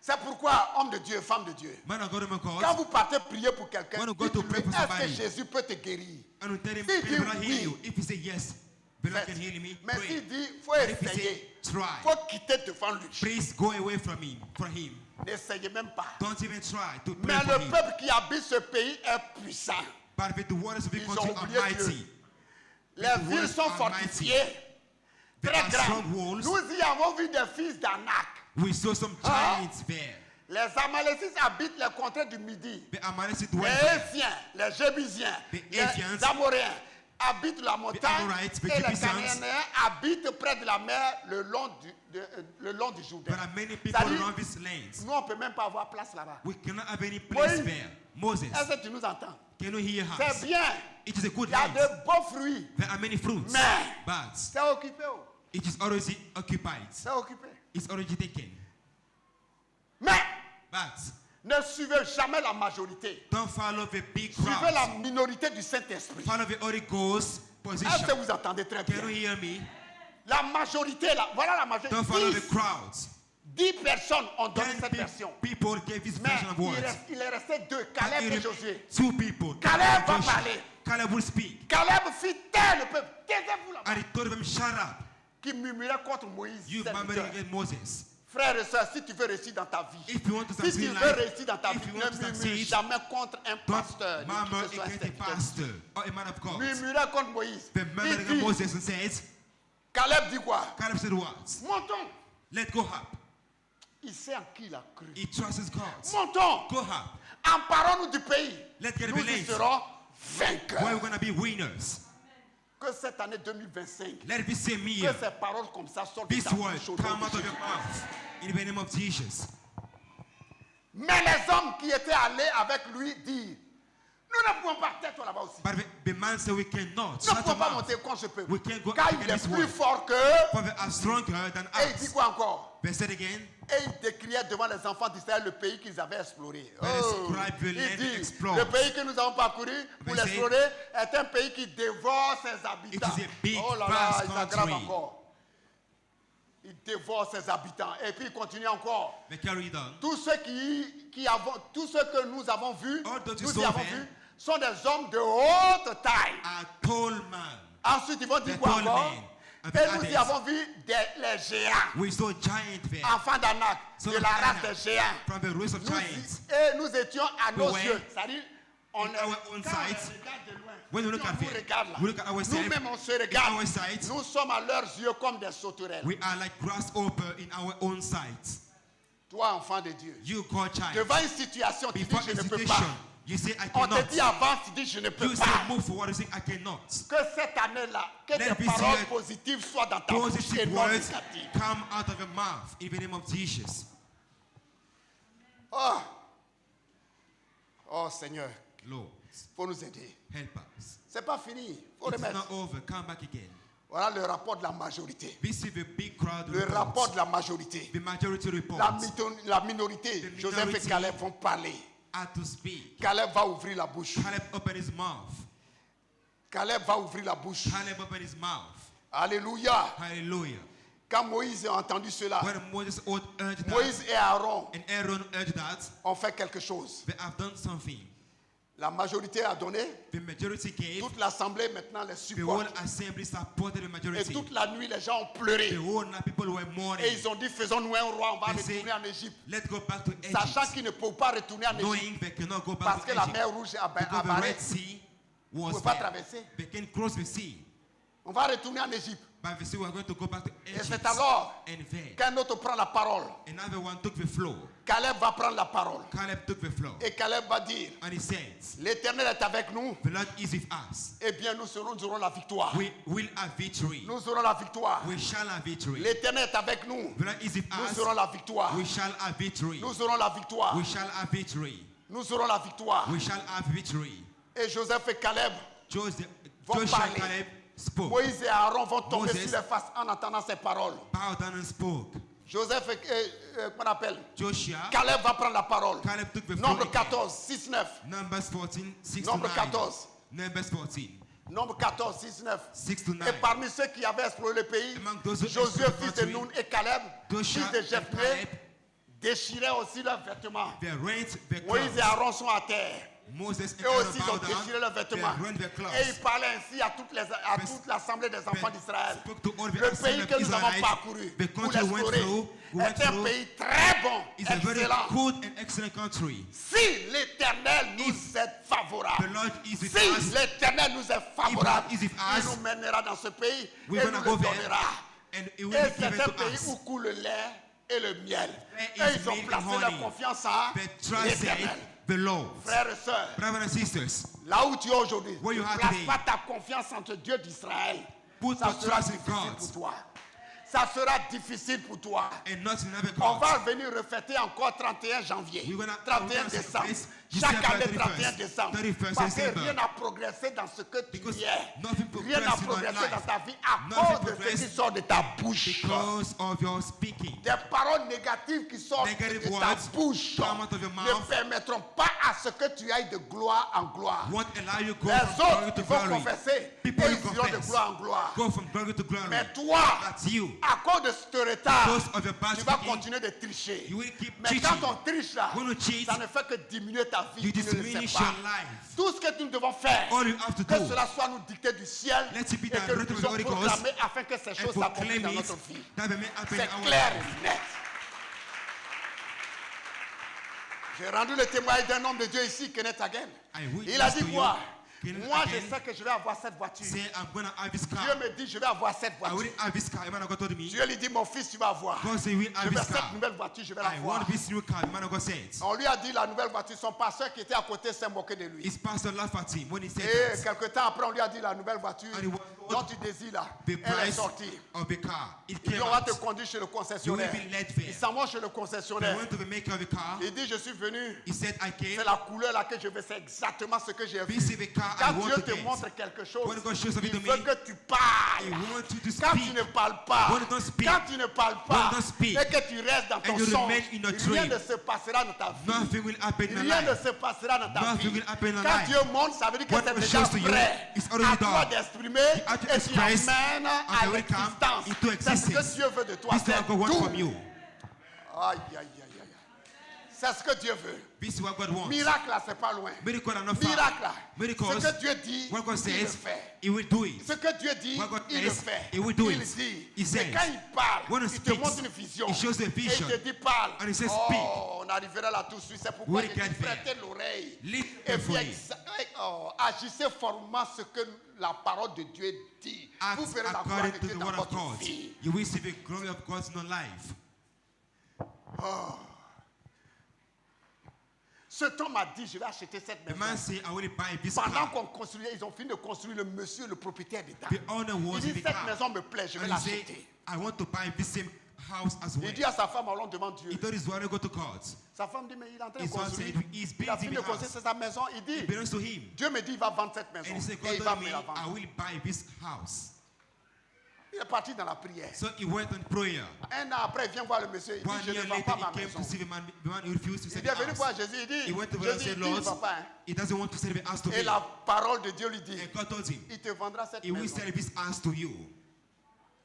C'est pourquoi, homme de Dieu, femme de Dieu, Man of God, man of God, quand vous partez prier pour quelqu'un, When you go to dites-lui, pray for est-ce que somebody, Jésus peut te guérir? and you tell him, If he "Will I heal will, you?" If he say yes, will I can heal me? Mais Pray. s'il dit, il faut And if he say, essayer, try, il faut quitter devant lui. please go away from him, for him. N'essayez même pas. Don't even try to pray Mais for le him. peuple qui habite ce pays est puissant. But with the waters of the Ils country ont are oublié mighty. Dieu. Les The villes walls sont are fortifiées, There très are grandes. strong walls. Nous y avons vu des fils d'Anak. We saw some Huh? giants there. Les Amalécites habitent les contrées du Midi. The Amalecites Les dwell there. Éphriens, les Jébusiens, The les Éphriens, Amoréens habitent la montagne Amorites, the et les Jebusians, Cananéens habitent près de la mer le long du Jourdain. There are many people C'est-à-dire, around these lands. nous, on ne peut même pas avoir place là-bas. We cannot have any place Moïse. there. Moses, Est-ce que tu nous entends? can you hear C'est us? bien. It is a good Il y a land. de beaux fruits. There are many fruits, Mais but c'est occupé. Oh. it is already occupied. C'est occupé. It's already taken. Mais But ne suivez jamais la majorité. don't follow the big Suivez la crowd. minorité du Saint-Esprit. Follow the Holy Ghost Est-ce que position. vous entendez très Can you bien? hear me? La majorité, là, voilà la majorité. Don't follow the 10, crowds. 10 personnes ont donné 10 cette version. people gave this Mais version of il, words. il est resté deux, But Caleb et it- Josué. Two people. Caleb and va Joshua. parler. Caleb will speak. Caleb fit taire le peuple. Taisez-vous là-bas. And he told them, shut up. Qui murmurait contre Moïse. You serviteur. murmuring against Moses. Frère et soeur, si tu veux réussir dans ta vie, If you want to si tu succeed in veux life, réussir dans ta vie, if you ne want to murmure succeed, jamais contre un pasteur. don't murmur ni qui que ce soit un against a serviteur. pastor or a man of God. Murmurait contre Moïse. Then murmured Il against dit, Moses and says, Caleb dit quoi? Caleb said what? Montons. Let go up. Il sait en qui il a cru. He trusts God. Montons. Go up. Emparons-nous du pays. Let's get Nous y village. serons Where vainqueurs. we're going to be winners. Que cette année 2025, Let it be same que year. ces paroles comme ça sortent de This ta word bouche au nom come de out of Jésus. your mouth. In the name of Jesus. Mais les hommes qui étaient allés avec lui dirent, nous ne pouvons pas, tais-toi là-bas aussi. But the man said, we cannot. Nous ne Shut pouvons him pas up. monter contre ce peuple. We can't go Car il est against plus one. fort que... For they are stronger than Et il dit us. quoi encore? They said again, Et il décriait devant les enfants d'Israël le pays qu'ils avaient exploré. They describe the Il land dit, explored. le pays que nous avons parcouru pour They say, l'explorer est un pays qui dévore ses habitants. It is a big, Oh là là, vast il s'aggrave country. encore. Il dévore ses habitants. Et puis il continue encore. they carried on. Tous ceux tous ceux que nous avons vus, All those you nous saw y avons there vus, sont des hommes de haute taille. A tall man. Ensuite, ils vont dire The quoi tall encore? man. And Et the nous y others. avons vu les géants, We saw giant there. enfants d'Anak, Son de of la race Anak, des géants. From the race of Nous, giants. et nous étions à nos were yeux. C'est-à-dire, on in our own quand sight. on regarde de loin, When we look si on at nous it, regarde là, we look at ourselves. nous-mêmes on se In regarde. our sight, Nous sommes à leurs yeux comme des sauterelles. we are like grasshopper in our own sight. Toi, enfant de Dieu, You call child. devant une situation, tu dis Before je a ne peux situation, pas. you say I On te cannot. dit avance, tu dis je ne peux You say pas. move forward, you say I cannot. Que cette année-là, que Let des me see paroles it. positives soient dans ta bouche et Positive non words négatives. come out of your mouth in the name of Jesus. Oh. Oh Seigneur, Lord, faut nous aider. help us. C'est pas fini, faut It's remettre. not over. Come back again. Voilà le rapport de la majorité. This is the big crowd Le report. rapport de la majorité. The majority report La minorité, The Joseph et minority. Caleb vont parler. had to speak. Caleb va ouvrir la bouche. Caleb opened his mouth. Caleb va ouvrir la bouche. Caleb opened his mouth. Alléluia. Hallelujah. Quand Moïse a entendu cela, When Moses urged that, Moïse et Aaron and Aaron urged that, ont fait quelque chose. they have done something. La majorité a donné. The majority gave. Toute l'assemblée maintenant les The whole supporte. assembly supported the Et majority. toute la nuit, les gens ont The pleuré. whole night people were mourning. Et ils ont dit, faisons-nous un roi, on va They say, retourner en Égypte. let's go back to Sachant Egypt. qu'ils ne peuvent pas retourner en Égypte Knowing they cannot go back parce to que la Egypt. mer Rouge a Because the barré. Red Sea Ils ne was peuvent pas there. traverser. They can cross the sea. On va retourner en Égypte. But they say we're going to go back to Et Egypt. c'est alors And then, qu'un autre prend la parole. another one took the floor. Caleb va prendre la parole. Caleb took the floor. Et Caleb va dire, And he said, l'Éternel est avec nous. the Lord is with us. Eh bien, nous aurons la victoire. We will have victory. Nous aurons la victoire. We shall have victory. L'Éternel est avec nous. The Lord is with Nous us. aurons la victoire. We shall have victory. Nous aurons la victoire. We shall have victory. Nous aurons la victoire. We shall have victory. Et Joseph et Caleb, Joshua Vont and parler. Caleb spoke. Moïse et Aaron vont tomber Moses. sur les faces en entendant ces paroles. Bowed down and spoke. Joseph et qu'on appelle Joshua, Caleb va prendre la parole. Caleb took the floor. Nombre again. 14, 6, 9. Numbers 14, 6 Nombre to 9. 14. Numbers 14, Nombre 14, 6, 9. 6 to 9. Et parmi ceux qui avaient exploré le pays, Among those who Josué, explored the fils de country, Nun, et Caleb, Joshua fils de and Jephthé, Caleb, déchiraient aussi leurs vêtements. they rent the Moïse et clothes. Aaron sont à terre. Moses and Eux Aaron aussi, ils ont bowed down. déchiré leurs They vêtements. rent their clothes. Et ils parlaient ainsi à toute l'assemblée des enfants d'Israël. Spoke to all the Le assembly pays of que nous avons Israelites. parcouru The pour country we l'explorer went est un through pays très bon, is a very excellent. good and excellent country. Si l'Éternel nous est The favorable, Lord is with si us. l'Éternel nous est favorable, If God is with il us, nous mènera dans ce pays we're et gonna nous go le there, donnera. and it will Et be c'est given un to pays us. où coule le lait et le miel. There Et is ils ont milk and placé leur honey. confiance en They trusted l'Éternel. the Lord. Frères et sœurs, Brothers and sisters, là où tu es aujourd'hui, Where ne you are place today. pas ta confiance entre Dieu d'Israël. Put Ça your sera trust in difficile God. pour toi. Ça sera difficile pour toi. and not in another On God. va venir refêter encore 31 janvier, We're gonna 31 décembre. celebrate Chaque December année 31 31st, décembre. 31st Parce que December. rien n'a progressé dans ce que tu Because es. nothing Rien n'a progressed in progressé our dans life. ta vie à Nothing cause de ce qui progressed sort de ta bouche. Because of your speaking. Des paroles négatives qui sortent Negative de ta words bouche come out of your ne mouth. permettront pas à ce que tu ailles de gloire en gloire. Won't allow you go Les from glory autres to ils vont glory. confesser People et will ils iront de confess. gloire en gloire. Go from glory to glory. Mais toi, That's you. à cause de ce retard, Because of your bad tu vas speaking, continuer de tricher. you will keep Mais cheating. quand on triche là, When you cheat, ça ne fait que diminuer ta vie. You Tu ne le sais diminish pas. your life. Tout ce que nous devons faire, All you have to que do, cela soit nous dicté du ciel Let it be et que nous directed by the puissions Holy Ghost proclamer afin que ces and choses s'accomplissent proclaim dans it, notre vie. that may happen C'est in our clair life. et net. J'ai rendu le témoignage d'un homme de Dieu ici, Kenneth Hagin. I witness Il a dit to you, quoi? Kenneth Moi, je Hagin sais que je vais avoir cette voiture. Say, I'm going to have this car. Dieu me dit, je vais avoir cette I voiture. will have this car. The man of God told me. Dieu lui dit, mon fils, tu vas avoir. God said, we Je have veux this car. cette nouvelle voiture, je vais la I voir. want this new car. The man of God said. On lui a dit la nouvelle voiture. Son pasteur qui était à côté s'est moqué de lui. His pastor laughed at him when he said Et that. quelque temps après, on lui a dit la nouvelle voiture. And he was dont tu désires là, the elle est price sortie. of the car. It Il came va te out. conduire chez le You will concessionnaire. be led there. Il s'en va chez le They concessionnaire. went to the maker of the car. Il dit, je suis venu. He said, I came. C'est la couleur là que je veux, c'est exactement ce que j'ai vu. This is the car I Quand want Dieu to te get. montre quelque chose, When God shows something il to veut me, que tu parles. He wants you to Quand tu speak. ne parles pas, When you don't speak, quand tu ne parles pas, when you don't speak, et que tu restes dans ton you songe, remain in your rien dream, ne se passera dans ta vie. Nothing will happen in your Rien ne life. se passera dans ta Nothing vie. will happen in your Quand life. Dieu montre, ça veut dire que What c'est God déjà shows to you prêt. is already À toi done. d'exprimer You have to et tu express l'emmènes and à they will come l'existence. into C'est ce que existence. Dieu veut de toi. This is C'est what God wants tout. from you. Aïe, aïe, aïe, aïe. C'est ce que Dieu veut. This is what God wants. Miracle là, c'est pas loin. Miracles are not far. Miracle là. Miracles, Ce que Dieu dit, what God il le says, fait. He will do it. Ce que Dieu dit, What God il le says, fait. he will do il it. dit. He says. Et quand il parle, When he il te speaks, montre une vision. he shows a vision. Et il te dit parle. And he says, Oh, speak. on arrivera là tout de suite. C'est pourquoi We'll il dit get there. prêtez l'oreille. Listen Et puis carefully. agissez formellement ce que la parole de Dieu dit. Act Vous verrez la gloire according de to Dieu the dans word of votre God. vie. You will see the glory of God in your life. Cet homme a dit, je vais acheter cette The maison. man said, I will buy this Pendant car. qu'on construisait, ils ont fini de construire le monsieur, le propriétaire d'État. The owner Il was dit, in the cette car. maison me plaît, je vais And he said, l'acheter. I want to buy this same house as well. Il dit à sa femme, allons devant Dieu. He told his wife to go to court. Sa femme dit, mais il est en train de His wife construire. said, he's Il a building fini de the construire, house. c'est sa maison. Il It dit, belongs to him. Dieu me dit, il va vendre cette maison. And he said, Et God il va told me me, la vendre. I will buy this house. Il est parti dans la prière. So he went on prayer. Un an après, il vient voir le monsieur. Il dit, 1 je ne year vends later, pas ma he came maison. to see the man who refused to Il sell est the venu voir house. Jésus. Il dit, He went to the Jésus, Lord and said, il dit, il ne Lord, va pas. Hein. he doesn't want to sell the house to Et me. la parole de Dieu lui dit, And God told him, il te vendra cette he will maison. sell this house to you.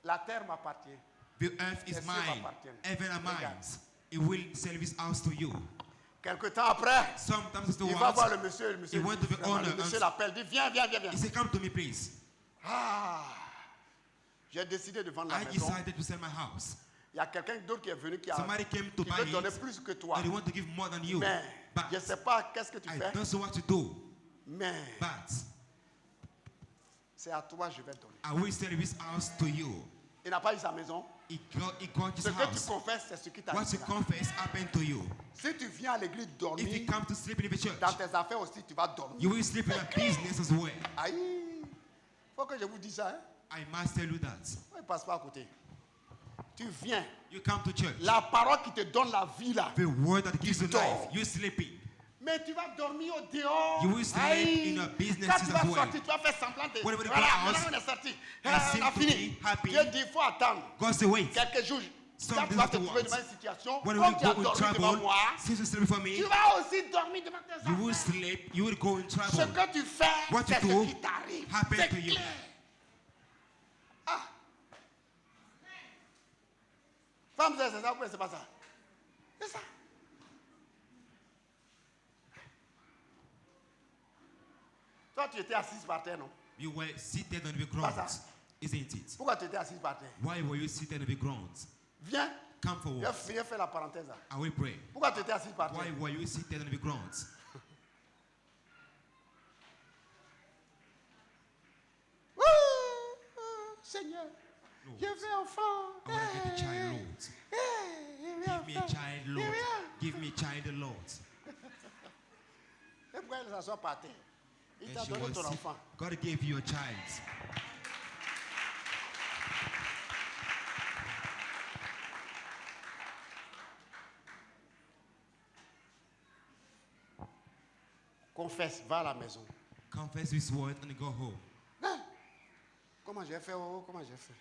La terre m'appartient. The earth is Les cieux mine. m'appartiennent. Heaven are Regarde. mine. He will sell this house to you. Quelque temps après, Sometimes il va voir afterwards, le monsieur. Le monsieur, he went to the owner le monsieur and- l'appelle, dit, viens, viens, viens, viens. he said, come to me, please. Ah, j'ai décidé de vendre la I maison. decided to sell my house. Il y a quelqu'un d'autre qui est venu qui, Somebody came to qui buy veut donner it, plus que toi. and he want to give more than you. Mais But je ne sais pas qu'est-ce que tu I fais. don't know what to do. Mais But c'est à toi je vais donner. I will sell this house to you. Il n'a pas eu sa maison. He got his Ce que tu house. confesses, c'est ce qui What you t'arrive. confess happened to you. Si tu viens à l'église If you dormir, come to sleep in the church, dans tes affaires aussi, tu vas dormir. you will sleep in a business as well. Aïe, faut que je vous dise ça. Hein? I must tell you that. Il ne passe pas à côté. Tu viens. You come to church. La parole qui te donne la vie là. The word that gives you dors. life, you sleeping. Mais tu vas dormir au dehors. You will sleep Aïe. in your businesses Quand tu vas as well. sortir, tu vas faire semblant de. When we go Voilà, out, maintenant on est sorti. I Ah, seem on a to fini. be happy. Dieu dit, il faut attendre God say, wait. quelques jours. Some Quand tu days vas te trouver afterwards, devant une situation, when comme we tu as go in dormi devant trouble, moi, since you sleep for tu me, vas aussi dormir devant tes you will enfants. sleep, you will go in Ce trouble. que tu fais, What c'est you do ce qui t'arrive. happen C'est to you. clair. Ah. Femme, c'est ça, ou c'est pas ça? C'est ça. Toi, tu étais assise par terre, non? You were seated on the Pas ground, ça. isn't it? Pourquoi tu étais assise par terre? Why were you seated on the ground? Viens. Come forward. Viens faire la parenthèse là. I will pray. Pourquoi tu étais assise par terre? Why were you seated on the ground? Seigneur, Lord, je veux enfant. I want to get a child, Lord. Give me a child, Lord. Give me a child, Lord. Et pourquoi elle s'assoit par terre? Il And t'a she donné was ton sick. enfant. God gave you a child. Confesse, va à la maison. Confess this word and go home. Ah, comment j'ai fait? Oh, comment j'ai fait?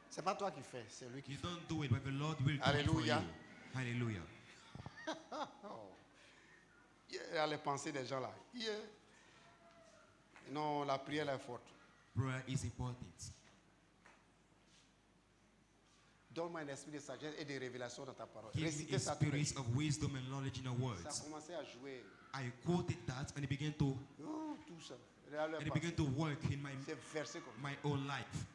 C'est pas toi qui fais, c'est lui qui You fait. don't do it, but the Lord will do it for Hallelujah. you. Hallelujah. Il y a les pensées des gens là. Non, la prière est forte. Prayer is important. Donne-moi un esprit de sagesse et de révélation dans ta parole. Give me Récitez a ça tous les spirit jours. of wisdom and knowledge in your Ça words. a commencé à jouer. I quoted that and it began to Oh, tout ça. and it began to work in C'est versé comme ça. my own life.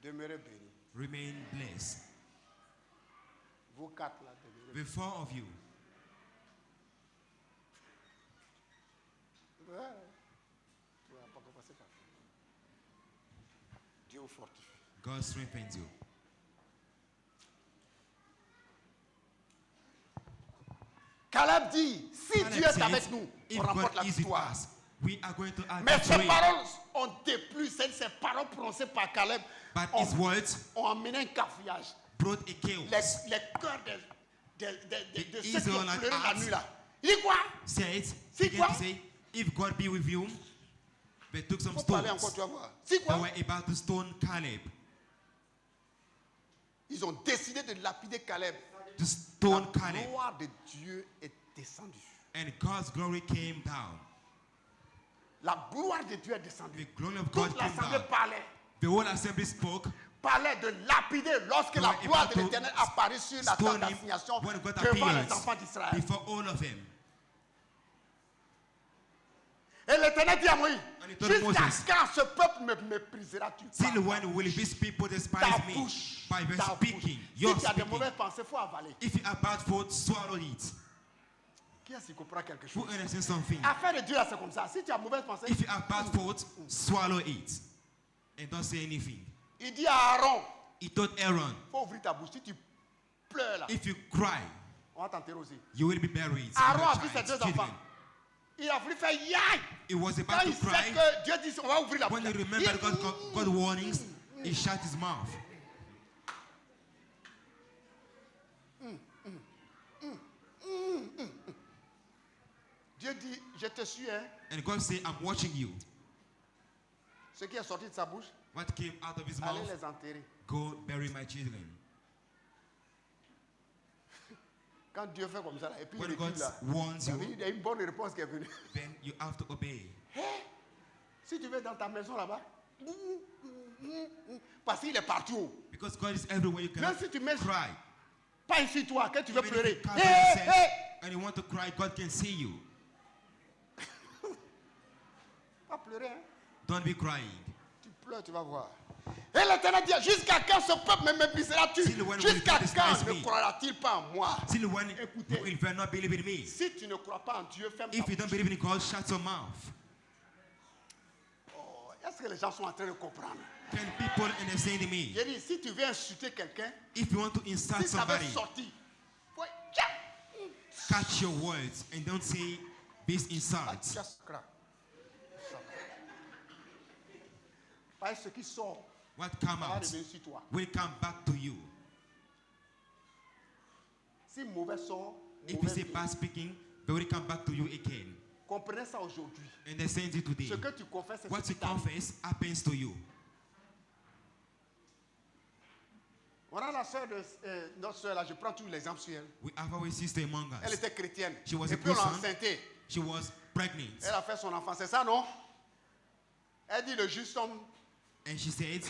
Demeurez bénis. Remain blessed. Vous quatre là, demeurez The four of you, bénis. Ouais. Tu vas pas commencer par ça. Dieu vous fortifie. God strengthens you. Caleb dit, si Caleb Dieu est said, avec nous, if on remporte God la is with victoire. us, we are going to have Mais ces victory. paroles ont déplu, ces paroles prononcées par Caleb But ont, his words ont amené un cafouillage. brought a chaos. Les cœurs de ceux qui ont Israelite pleuré la hearts nuit là. Il dit quoi? Said, C'est began quoi? to say, if God be with you, they took some Il faut parler stones. encore, tu vas voir. C'est They quoi? were about to stone Caleb. Ils ont décidé de lapider Caleb. To stone La Caleb. gloire de Dieu est descendue. And God's glory came down. La gloire de Dieu est descendue. The glory of God Toute came l'assemblée down. parlait. The whole assembly spoke. Parlait de lapider lorsque They la were gloire about de to l'Éternel apparaît sur la tente stone him d'assignation when God devant les appears enfants d'Israël. before all of them. Et l'Éternel dit à Moïse, And he told jusqu'à Moses, quand ce peuple me méprisera-tu? Till when will these people Ta despise me? bouche, By their ta speaking, bouche. your Si tu as des speaking. mauvaises pensées, il faut avaler. If you are bad food, swallow it. Qui est-ce qui comprend quelque Who chose? understands something? Affaire de Dieu, là, c'est comme ça. Si tu as mauvaise pensée, If you are bad food, swallow it. And don't say anything. il dit à Aaron, He told Aaron, il faut ouvrir ta bouche. Si tu pleures là, if you cry, on va t'enterrer aussi. you will be buried. Aaron a With vu your ses deux child, enfants. children. Il a voulu faire yaï. He was Quand about il to sait cry. que Dieu dit on va ouvrir la bouche. When he remembered God's warnings, he shut his mouth. Dieu dit, je te suis. Hein. And God said, I'm watching you. Ce qui est sorti de sa bouche, What came out of his allez mouth? les enterrer. Go bury my children. Quand Dieu fait comme ça, là, et puis il When recule God là, warns il you, y a une bonne réponse qui est venue. then you have to obey. Si tu veux dans ta maison là-bas, parce qu'il est partout. Because God is everywhere. You Même cannot si tu mets cry. pas ici toi, que tu veux Even if pleurer. you cover Hey, yourself hey. and you want to cry, God can see you. Pas pleurer, hein. Don't be crying. Tu pleures, tu vas voir. Et l'Éternel dit, jusqu'à quand ce peuple me méprisera-tu? Till when will Jusqu'à God quand despise ne me? croira-t-il pas en moi? Still, when Écoutez. if you are not believing in me, Si tu ne crois pas en Dieu, ferme ta if you don't bouche. believe in God, shut your mouth. Oh, est-ce que les gens sont en train de comprendre? Can people understand me? J'ai dit, si tu veux insulter quelqu'un, If you want to insult si ça veut somebody, sortir, faut catch your words and don't say these insults. Parce que ce qui sort What come va out revenir sur toi. will come back to you. Si mauvais sort, If you mauvais say vient. bad speaking, they will come back to you again. Comprenez ça aujourd'hui. And they send you today. Ce que tu confesses, c'est What ce you qui t'arrive. confess happens to you. On a la soeur de notre soeur là, je prends tous les exemples sur elle. We have our sister among Elle us. était chrétienne. She was Et a puis on l'a Christian. enceinté. She was pregnant. Elle a fait son enfant, c'est ça non? Elle dit le juste homme, And she said,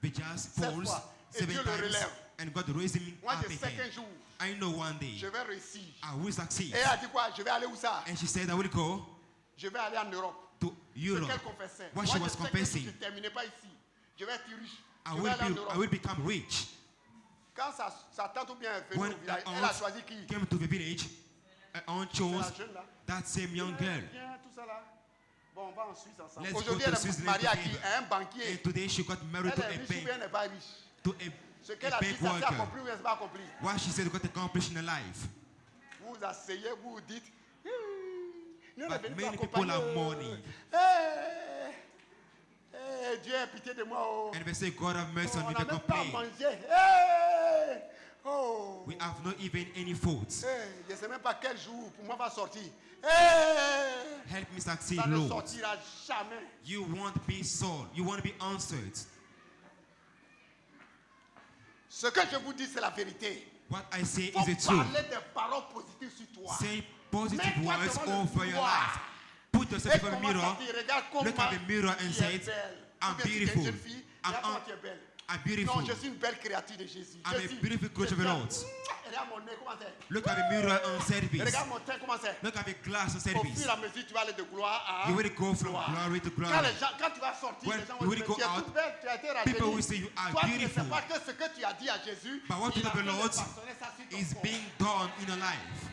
the just Sept falls fois. Et 7 Dieu le times relève. and God raised him moi up je sais qu'un again. jour, I know one day je vais réussir. I will succeed. Et elle a dit quoi? Je vais aller où ça? And she said, I will go Je vais aller en Europe. to Ce Europe. qu'elle confessait. What Moi she je was sais que si confessing. je ne terminais pas ici, je vais être riche. I Je vais will, aller en be, I Europe. will become rich. Quand sa tante ou bien est venue When au village, the elle a aunt choisi qui? came to the village, her aunt C'est chose la jeune là. that same young girl. Viens, tout ça là. Bon, on va en Suisse ensemble. Let's go Aujourd'hui, to elle est Switzerland mariée à qui? together. À un banquier. And today she got married Elle to est a riche ou bien bank, elle n'est pas riche. to Ce qu'elle a a dit, bank ça s'est worker. accompli ou bien c'est pas accompli. What she said got accomplished in her life. Vous vous asseyez, vous vous dites, nous on est But venus many pour people are accompagner. mourning. Dieu a pitié de moi. Oh. And they say, God have mercy On on me, n'a they même pas complain. mangé. Oh. We have not even any foods. Je ne sais même pas quel jour pour moi va sortir. Help me succeed, Ça ne Lord. sortira jamais. You won't be sold. You won't be answered. Ce que je vous dis, c'est la vérité. What I say Il is the faut truth. parler des paroles positives sur toi. Say positive Mets-toi words devant le over your miroir. life. Put yourself Et before the commence mirror. à dire, regarde comment Look at the mirror and tu say, es belle. I'm Ou bien si tu es une beautiful. jeune fille, I'm regarde comment tu es belle. I'm Non, beautiful. je suis une belle créature de Jésus. I'm a beautiful creature of the Lord. Regarde mon nez, comment c'est. Look at the mirror on service. Regarde mon teint, comment c'est. Look at the glass on Au service. fur et à mesure, tu vas aller de gloire à You will go from gloire. glory to Quand, glory. quand tu vas sortir, When les gens you vont will dire, go tu es out, toute belle, tu as été people will rajeunie. say you are Toi, tu ne sais beautiful. pas que ce que tu as dit à Jésus, But what il you a know the fait de Lord façonner ça sur ton is corps. being done in your life.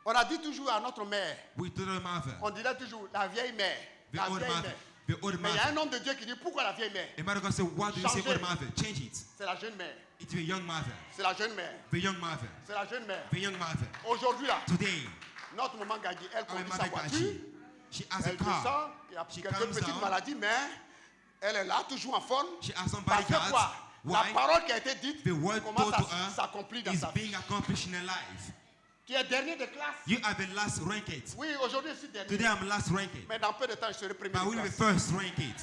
On a dit toujours à notre mère, We told our mother, on dirait toujours la vieille mère. the La old vieille mother, mère. the old Mais il y a un mother. homme de Dieu qui dit, pourquoi la vieille mère? A man of God said, what do you say Changer. old mother? Change it. C'est la jeune mère. It's the young mother. C'est la jeune mère. The young mother. C'est la jeune mère. The young mother. Aujourd'hui, là, Today, notre maman Gagui, elle our conduit sa mother voiture. Gachi, she has a Elle car. descend, il y a She quelques comes petites down. maladies, mais elle est là, toujours en forme. She has some Parce que bodyguards. quoi? La Why? parole qui a été dite The word commence told to à her s'accomplir dans is sa vie. being accomplished in her life. Tu es dernier de classe. You are the last ranked. Oui, aujourd'hui je suis dernier. Today I'm last ranked. Mais dans peu de temps, je serai premier But I de will be classe. first ranked.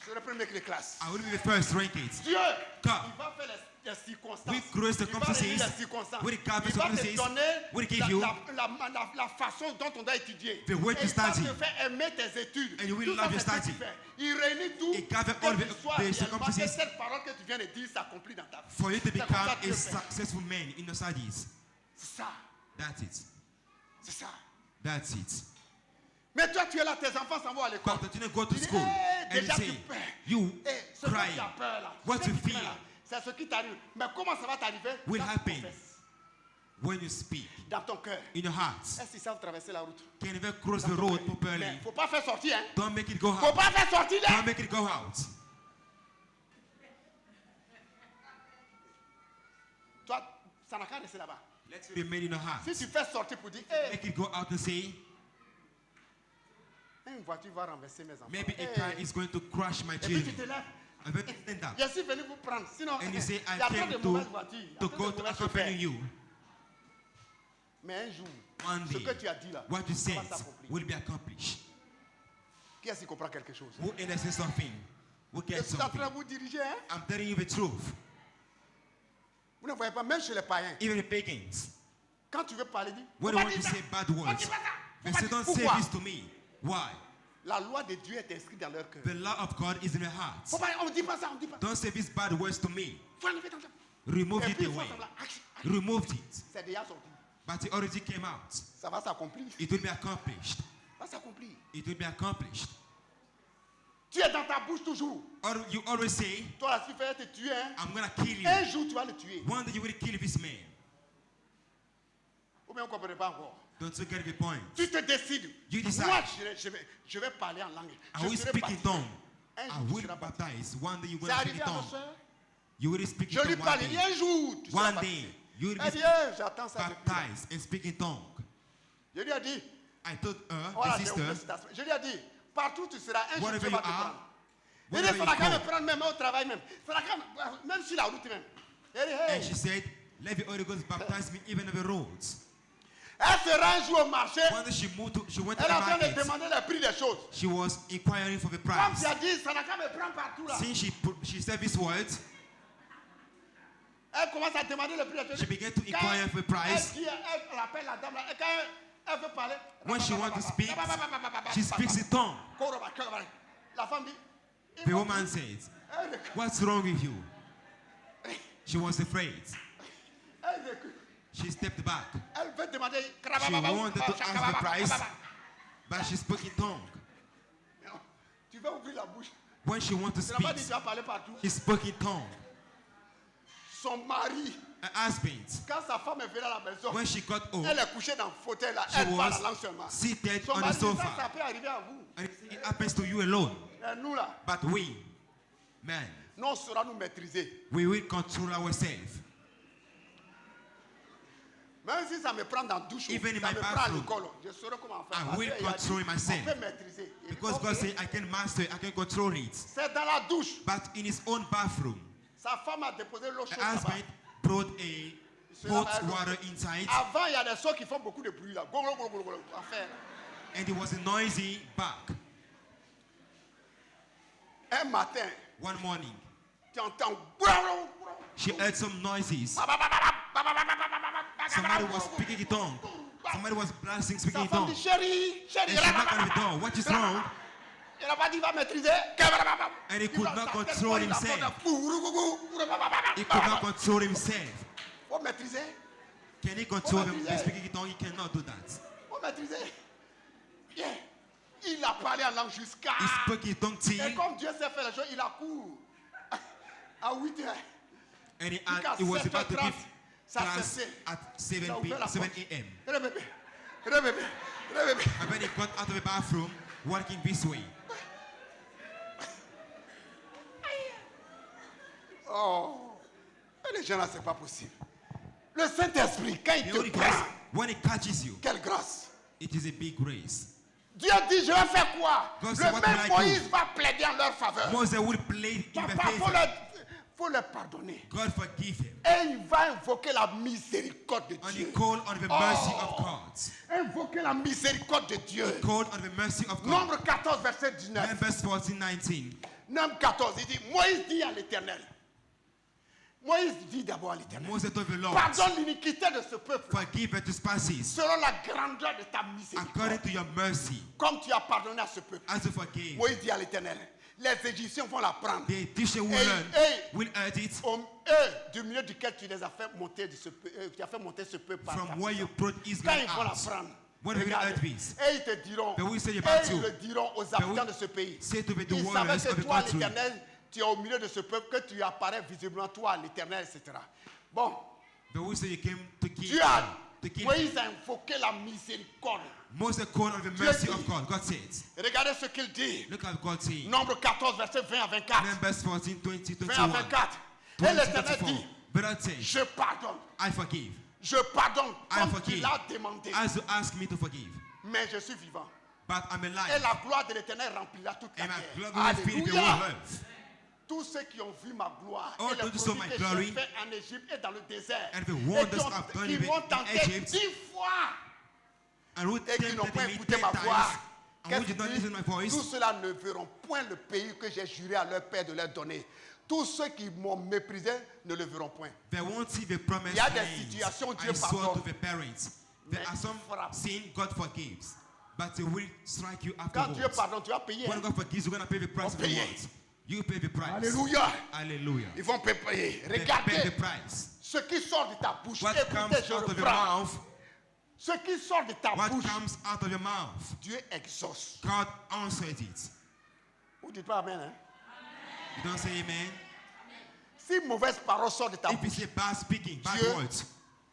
Je serai premier de classe. I will be the first ranked. Dieu, God. il va faire les circonstances. We create the Il va réunir circumstances. les circonstances. We create the Il va te circumstances. donner We give you la façon dont on doit étudier. the way Et to il va study. te faire aimer tes études. And you will Tout ça, love your c'est ce qu'il study. fait. Il réunit tout. He gather que all tu the- sois the réellement, que circumstances. cette parole que tu viens de dire s'accomplit dans ta vie. For you to C'est comme become ça que a Dieu fait. successful man in your studies. C'est ça. That's it. C'est ça. That's it. Mais toi, tu es là, tes enfants s'en vont à l'école. But you didn't go to Tu dis, school hey, and you déjà tu say, perds. you Et ce que cry. tu as peur là, What ce you que tu fais feel là, c'est ce qui t'arrive. Mais comment ça va t'arriver? will Quand tu happen confesses when you speak dans ton cœur. in your heart. Est-ce qu'ils savent traverser la route? Can never cross the Dans ton road cœur. properly. Mais faut pas faire sortir, hein? Don't make it go Faut out. pas faire sortir là. Don't make it go out. Toi, ça n'a qu'à rester là-bas. Let it remain in your heart. Si tu fais sortir pour dire, hey, Make it go out and say, une voiture va renverser mes enfants. maybe a Hey. car is going to crush my Et puis tu te children. lèves. I'm going to stand up. Je suis venu vous prendre. Sinon, And you say, il y a I trop came de to, mauvaises voitures. Il y a to trop go de to mauvais accompany chauffeurs. you. Mais un jour, One ce day, que tu as dit là, what you ça said va s'accomplir. will be accomplished. Qui est-ce qui comprend quelque chose? Who understands something? Who Je gets suis en train something? de vous diriger. Hein? I'm telling you the truth. Vous ne voyez pas, même chez les païens, Even the pagans, quand tu veux parler, dis, when faut they pas want to dire ça. say bad Faut pas words, dire ça. they Faut pas say, dire- don't say Pourquoi? this to me. Why? La loi de Dieu est inscrite dans leur cœur. The law of God is in your heart. Faut pas, on ne dit pas ça, on ne dit pas. Don't say these bad words to me. Faut enlever dans ça. Remove Et it puis, il faut away. semblant. Removed it. C'est déjà sorti. But it already came out. Ça va s'accomplir. It will be accomplished. Ça va s'accomplir. It will be accomplished. Tu es dans ta bouche toujours. Or you always say, Toi, là, si tu fais te tuer, hein, I'm going to kill you. un jour, tu vas le tuer. One day you will kill this man. Ou bien on ne comprend pas encore. Don't you get the point? Tu te décides. You decide. Moi, je vais parler en langue. I will serai speak in baptisé. tongue. Un I jour, tu will seras baptisé. baptize. One day you're C'est going to speak arrivé in à ma tongue. soeur. You will speak in Je lui tongue parle. one Il y a day. un jour, tu seras One baptisé. day you will Elle be dit, j'attends ça depuis. baptized and speak in tongue. Je lui ai dit, I told her, voilà, the j'ai sister, ouvert cette aspect. Je lui ai dit, partout où tu seras, un jour wherever tu you vas te are, prendre. Il dit, wherever ça you n'a qu'à me go. prendre même au travail même. Ça n'a qu'à me- même sur la route même. Elle dit, And she hey. said, let the Holy Ghost baptize me even on the roads. Elle sera un jour au marché. One day she went to Elle the est en train de market. demander le prix des choses. She was inquiring for the Comme price. tu as dit, ça n'a qu'à me prendre partout là. Since she said these words, Elle commence à demander le prix des choses. she began to Quand inquire for the price. elle appelle la dame là. Et quand elle veut parler. When she wants to speak, she speaks in tongue. La femme dit. The woman says, what's wrong with you? She was afraid. Elle recule. She stepped back. Elle veut demander. She wanted to ask the price, but she spoke in tongue. Tu veux ouvrir la bouche. When she wanted to Tu n'as speak, pas dit tu vas parler partout. she spoke in tongue. Son mari, Her husband, quand sa femme est venue à la maison, when she got home, elle est couchée dans le fauteuil là. she Elle parle la was langue seulement. seated Son on the mari dit ça, ça sofa. peut arriver à vous. And it happens to you alone. Et nous là, But we, man, nous on saura nous maîtriser. we will control ourselves. Même si ça me prend dans la douche, Even in ça my me prend à bathroom, l'école, je saurai comment faire. I Parce will qu'il a dit, control myself. On peut maîtriser. Il dit, Because God ok, said, I can master it, I can control it. c'est dans la douche. But in his own bathroom, Sa femme a déposé l'eau the chaude là-bas. husband brought a hot water inside, Avant, il y a des sons qui font beaucoup de bruit là. Golo, golo, golo, golo. Enfin, and it was a noisy back. un matin, One morning, tu entends. she heard some noises. Somebody was speaking in tongue. Somebody was blasting, speaking Sa in femme tongue. dit chérie, chérie. And she knocked on the door. What is wrong? Il n'a pas dit il va maîtriser. And he could not control himself. He could not control himself. Faut maîtriser. Can he control the speaking in tongue? He cannot do that. Faut maîtriser. Yeah. Il a parlé en langue jusqu'à. He spoke in tongue till, Et comme Dieu sait faire les choses, il a couru. À 8 heures. and Jusqu'à he was about to 7h30, give ça class cessait. at Il a 7 ouvert la porte. a.m. Rebébé. Rebébé. Rebébé. And when he got out of the bathroom, walking this way, Oh, et les gens là, c'est pas possible. Le Saint-Esprit, quand il The te Holy prend, Ghost, when it catches you, quelle grâce. it is a big grace. Dieu dit, je vais faire quoi? God Le said, what will même I do? Moïse va plaider en leur faveur. Moses will play in the Papa, favor. faut leur pardonner. God forgive him. Et il va invoquer la miséricorde de And he Dieu. called on the mercy of God. Invoquer la miséricorde de Dieu. He called on the mercy of God. Nombre 14, verset 19. Numbers 14:19. Nombre 14, il dit, Moïse dit à l'Éternel. Moïse dit d'abord à l'Éternel. Moses told the Lord, Pardonne l'iniquité de ce peuple forgive their trespasses selon la grandeur de ta miséricorde. according to your mercy, Comme tu as pardonné à ce peuple. as you forgave. Moïse dit à l'Éternel, les Égyptiens vont la prendre. The Egyptians will Hey, learn, hey. will earn it Eux, du milieu duquel tu les as fait monter de ce peuple, tu as fait monter ce peuple par ta from where you puissance. brought Quand Israel ils vont la out. prendre, When we regarde, earn this, et ils te diront, But we say et about ils you. le diront aux But habitants we de ce pays. say to the Ils warriors savaient of que the toi, country, l'Éternel, tu es au milieu de ce peuple, que tu apparais visiblement, toi, l'Éternel, etc. Bon, but we say you came to kill Dieu a, them, to kill them. Moïse a invoqué la miséricorde. Moses called on the Dieu mercy dit- of God. God said, Regardez ce qu'il dit. look at God saying. Nombre 14, verset 20 à 24. Numbers 14, 20, 20 à 21. 24. Et 20, l'Éternel 24. dit, But I say, je pardonne. I forgive. Je pardonne I comme tu forgive. l'as demandé. As you ask me to forgive. Mais je suis vivant. But I'm Et alive. la gloire de l'Éternel remplira toute la And my terre. glory will fill the Alléluia. whole earth. Tous ceux qui ont vu ma gloire All et les those who saw prodiges my que glory j'ai fait en Égypte et dans le désert, and the et wonders I've done qui in m'ont tenté Egypt, 10 fois And who et qui n'ont tempted pas me écouté 10 ma voix, times, and qu'est-ce who did not qu'il listen dit? to my voice, Tous ceux-là ne verront point le pays que j'ai juré à leur père de leur donner. Tous ceux qui m'ont méprisé ne le verront point. they won't see the promised Il y a des land. situations où Dieu I swore pardonne. to the parents. There Mais are il some frappe. sin God forgives, but He will strike you Quand Dieu afterwards. pardonne, tu vas payer. When God forgives, you're going to pay the price On paye. afterwards. You pay the price. Alléluia. Hallelujah. Ils vont payer. They pay Regardez the price. ce qui sort de ta bouche. What comes Écoutez, je out of your reprends. mouth, Ce qui sort de ta what bouche, comes out of your mouth, Dieu exauce. God answers it. Vous ne dites pas Amen, hein? You don't say amen. Si mauvaise parole sort de ta If you bouche, say bad speaking, bad Dieu words,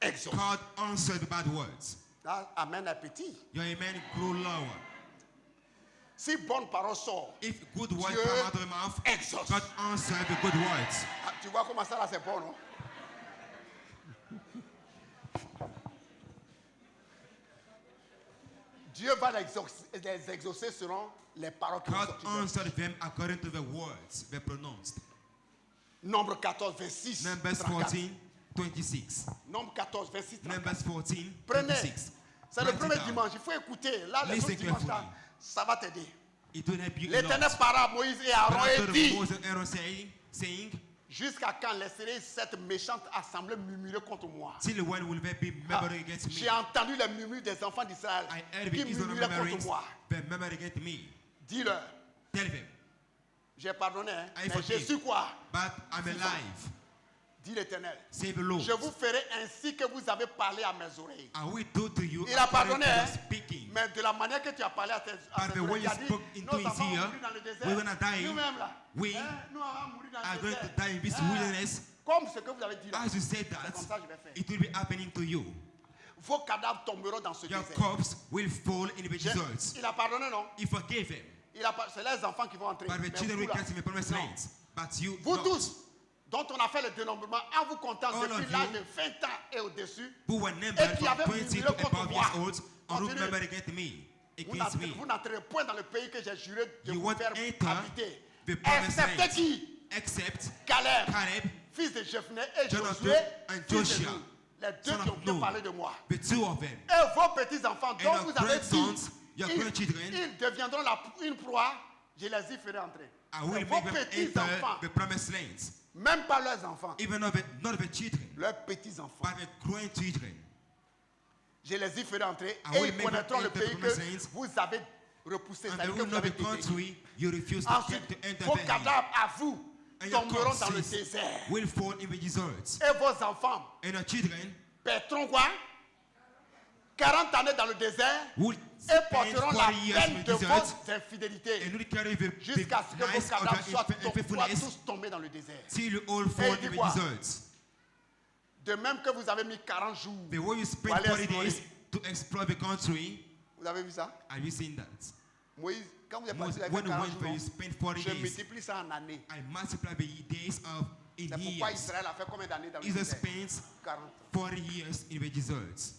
exauce. God answers the bad words. Là, Amen est petit. Your amen grow lower. Si bonne parole sort, If good words Dieu come out of your mouth, exauce. God answers the good words. Ah, tu vois comment ça là c'est bon, non? Dieu va les exaucer selon les paroles qui vont God sortir. de leur bouche. answered them according to the words they pronounced. Nombre 14, 26. Numbers 34. 14, 26. Nombre 14, 26. 34. Numbers 14, Prenez. 26. C'est le Write it premier down. dimanche. Il faut écouter. Là, les Listen autres dimanches, là, carefully. ça va t'aider. It will help you a L'Éternel lot. parla à Moïse et But Aaron I et thought dit, of Moses and Aaron saying, jusqu'à quand laisserai cette méchante assemblée murmurer contre moi? till when will they be Ah, murmuring against me? j'ai entendu les murmures des enfants d'Israël I heard qui the Israel murmuraient murmuring, contre moi. they murmured against me. Dis-leur, Tell them, j'ai pardonné, hein, I mais forgive. je suis quoi? but I'm Vivant. alive. Dit l'Éternel. Save the Lord. Je vous ferai ainsi que vous avez parlé à mes oreilles. I will do to you Il a according pardonné, to hein, your speaking. mais de la manière que tu as parlé à tes But the way oreilles, you tu as dit, spoke into nos his enfants vont ear, mourir dans le désert. we're gonna die. Nous-mêmes là, We hein, nous allons mourir dans are le going désert. to die in this Hein, wilderness. Comme ce que vous avez dit là. As you said C'est comme that, ça que je vais faire. it will be happening to you. Vos cadavres tomberont dans ce Your désert. corpse will fall in the J'ai- deserts. Il a pardonné, non? He forgave them. C'est les enfants qui vont entrer. But the Mais children vous, will là, get in the promised non. land. But you Vous not. tous, dont on a fait le dénombrement, en vous comptant All depuis of l'âge you de 20 ans et au-dessus, who were Et numbered qui from avait 20 murmuré to contre above moi. years old, and who Continue. remembered against me, against me. vous n'entrerez point dans le pays que j'ai juré de You vous won't faire enter habiter. the promised Excepté land. qui? Except Caleb, Caleb, fils de Jephné, et Jonathan Josué, and fils de Joshua, Nun. Les deux son qui ont of bien Nun. parlé de moi. the two of them. Et vos petits-enfants dont your vous avez dit, grandsons, your grandchildren, ils deviendront une proie, je les y ferai entrer. I Mais will vos make them enter petits-enfants, the promised lands. même pas leurs enfants, Even not the children, leurs petits-enfants, but the grandchildren. je les y ferai entrer I et will ils make connaîtront them le enter pays the promised que lands. vous avez repoussé, And c'est-à-dire they que will vous know avez the détruit. country you refuse to Ensuite, enter vos them. cadavres à vous And your tomberont dans le corpses désert. will fall in the deserts. Et vos enfants And your children perdront quoi? 40 années dans le désert will et spend porteront la 40 years in peine the de desert vos infidélités and will carry the jusqu'à ce que vos knives of cadavres your soient unfaithfulness tous tombés dans le désert. till you all fall dit in the quoi? deserts. De même que vous avez mis 40 jours. The way you pour spend aller 40 explorer. days to explore the country, Vous avez vu ça? have you seen that? Moïse, quand vous êtes parti, Moses, vous avez when fait you 40 went jours. there, you non? spent 40 Je days. multiplie ça en années. I multiply the days of in C'est pourquoi years. Israël a fait combien d'années dans le Israel désert? spends 40 ans. 40 years in the deserts.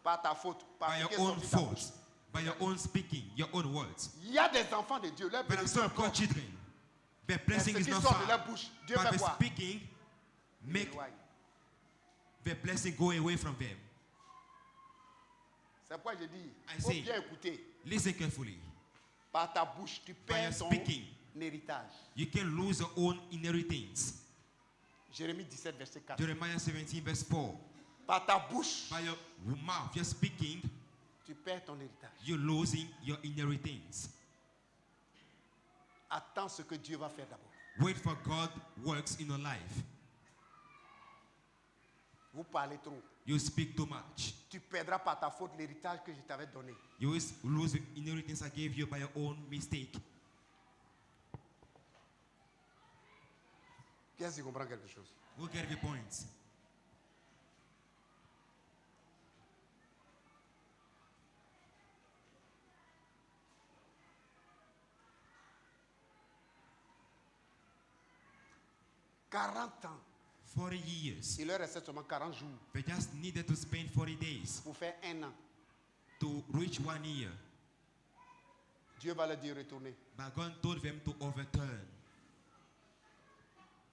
Par ta faute, par By ce your qui est own sorti de ta fault, bouche. by your own speaking, your own words. Il y a des enfants de Dieu, leur But bénédiction some est proche. God children, their Mais ce blessing is qui not sort de far. leur bouche, Dieu But fait the quoi? speaking Il make éloigne. the blessing go away from them. C'est pourquoi je dis, I il faut say- bien écouter. Listen carefully. Par ta bouche, tu By your perds ton speaking, héritage. you can lose your own inheritance. Jérémie 17, verset 4. Jeremiah 17, verse 4. Par ta bouche, By your mouth, you're speaking, tu perds ton héritage. you're losing your inheritance. Attends ce que Dieu va faire d'abord. Wait for God works in your life. Vous parlez trop. You speak too much. Tu perdras par ta faute l'héritage que je t'avais donné. You will lose the inheritance I gave you by your own mistake. Qui est-ce qui comprend quelque chose? We'll get the points. « 40 ans. 40 years. Il leur restait seulement 40 jours They just needed to spend 40 days pour faire un an. to reach 1 year. Dieu va leur dire retourner. But God told them to overturn.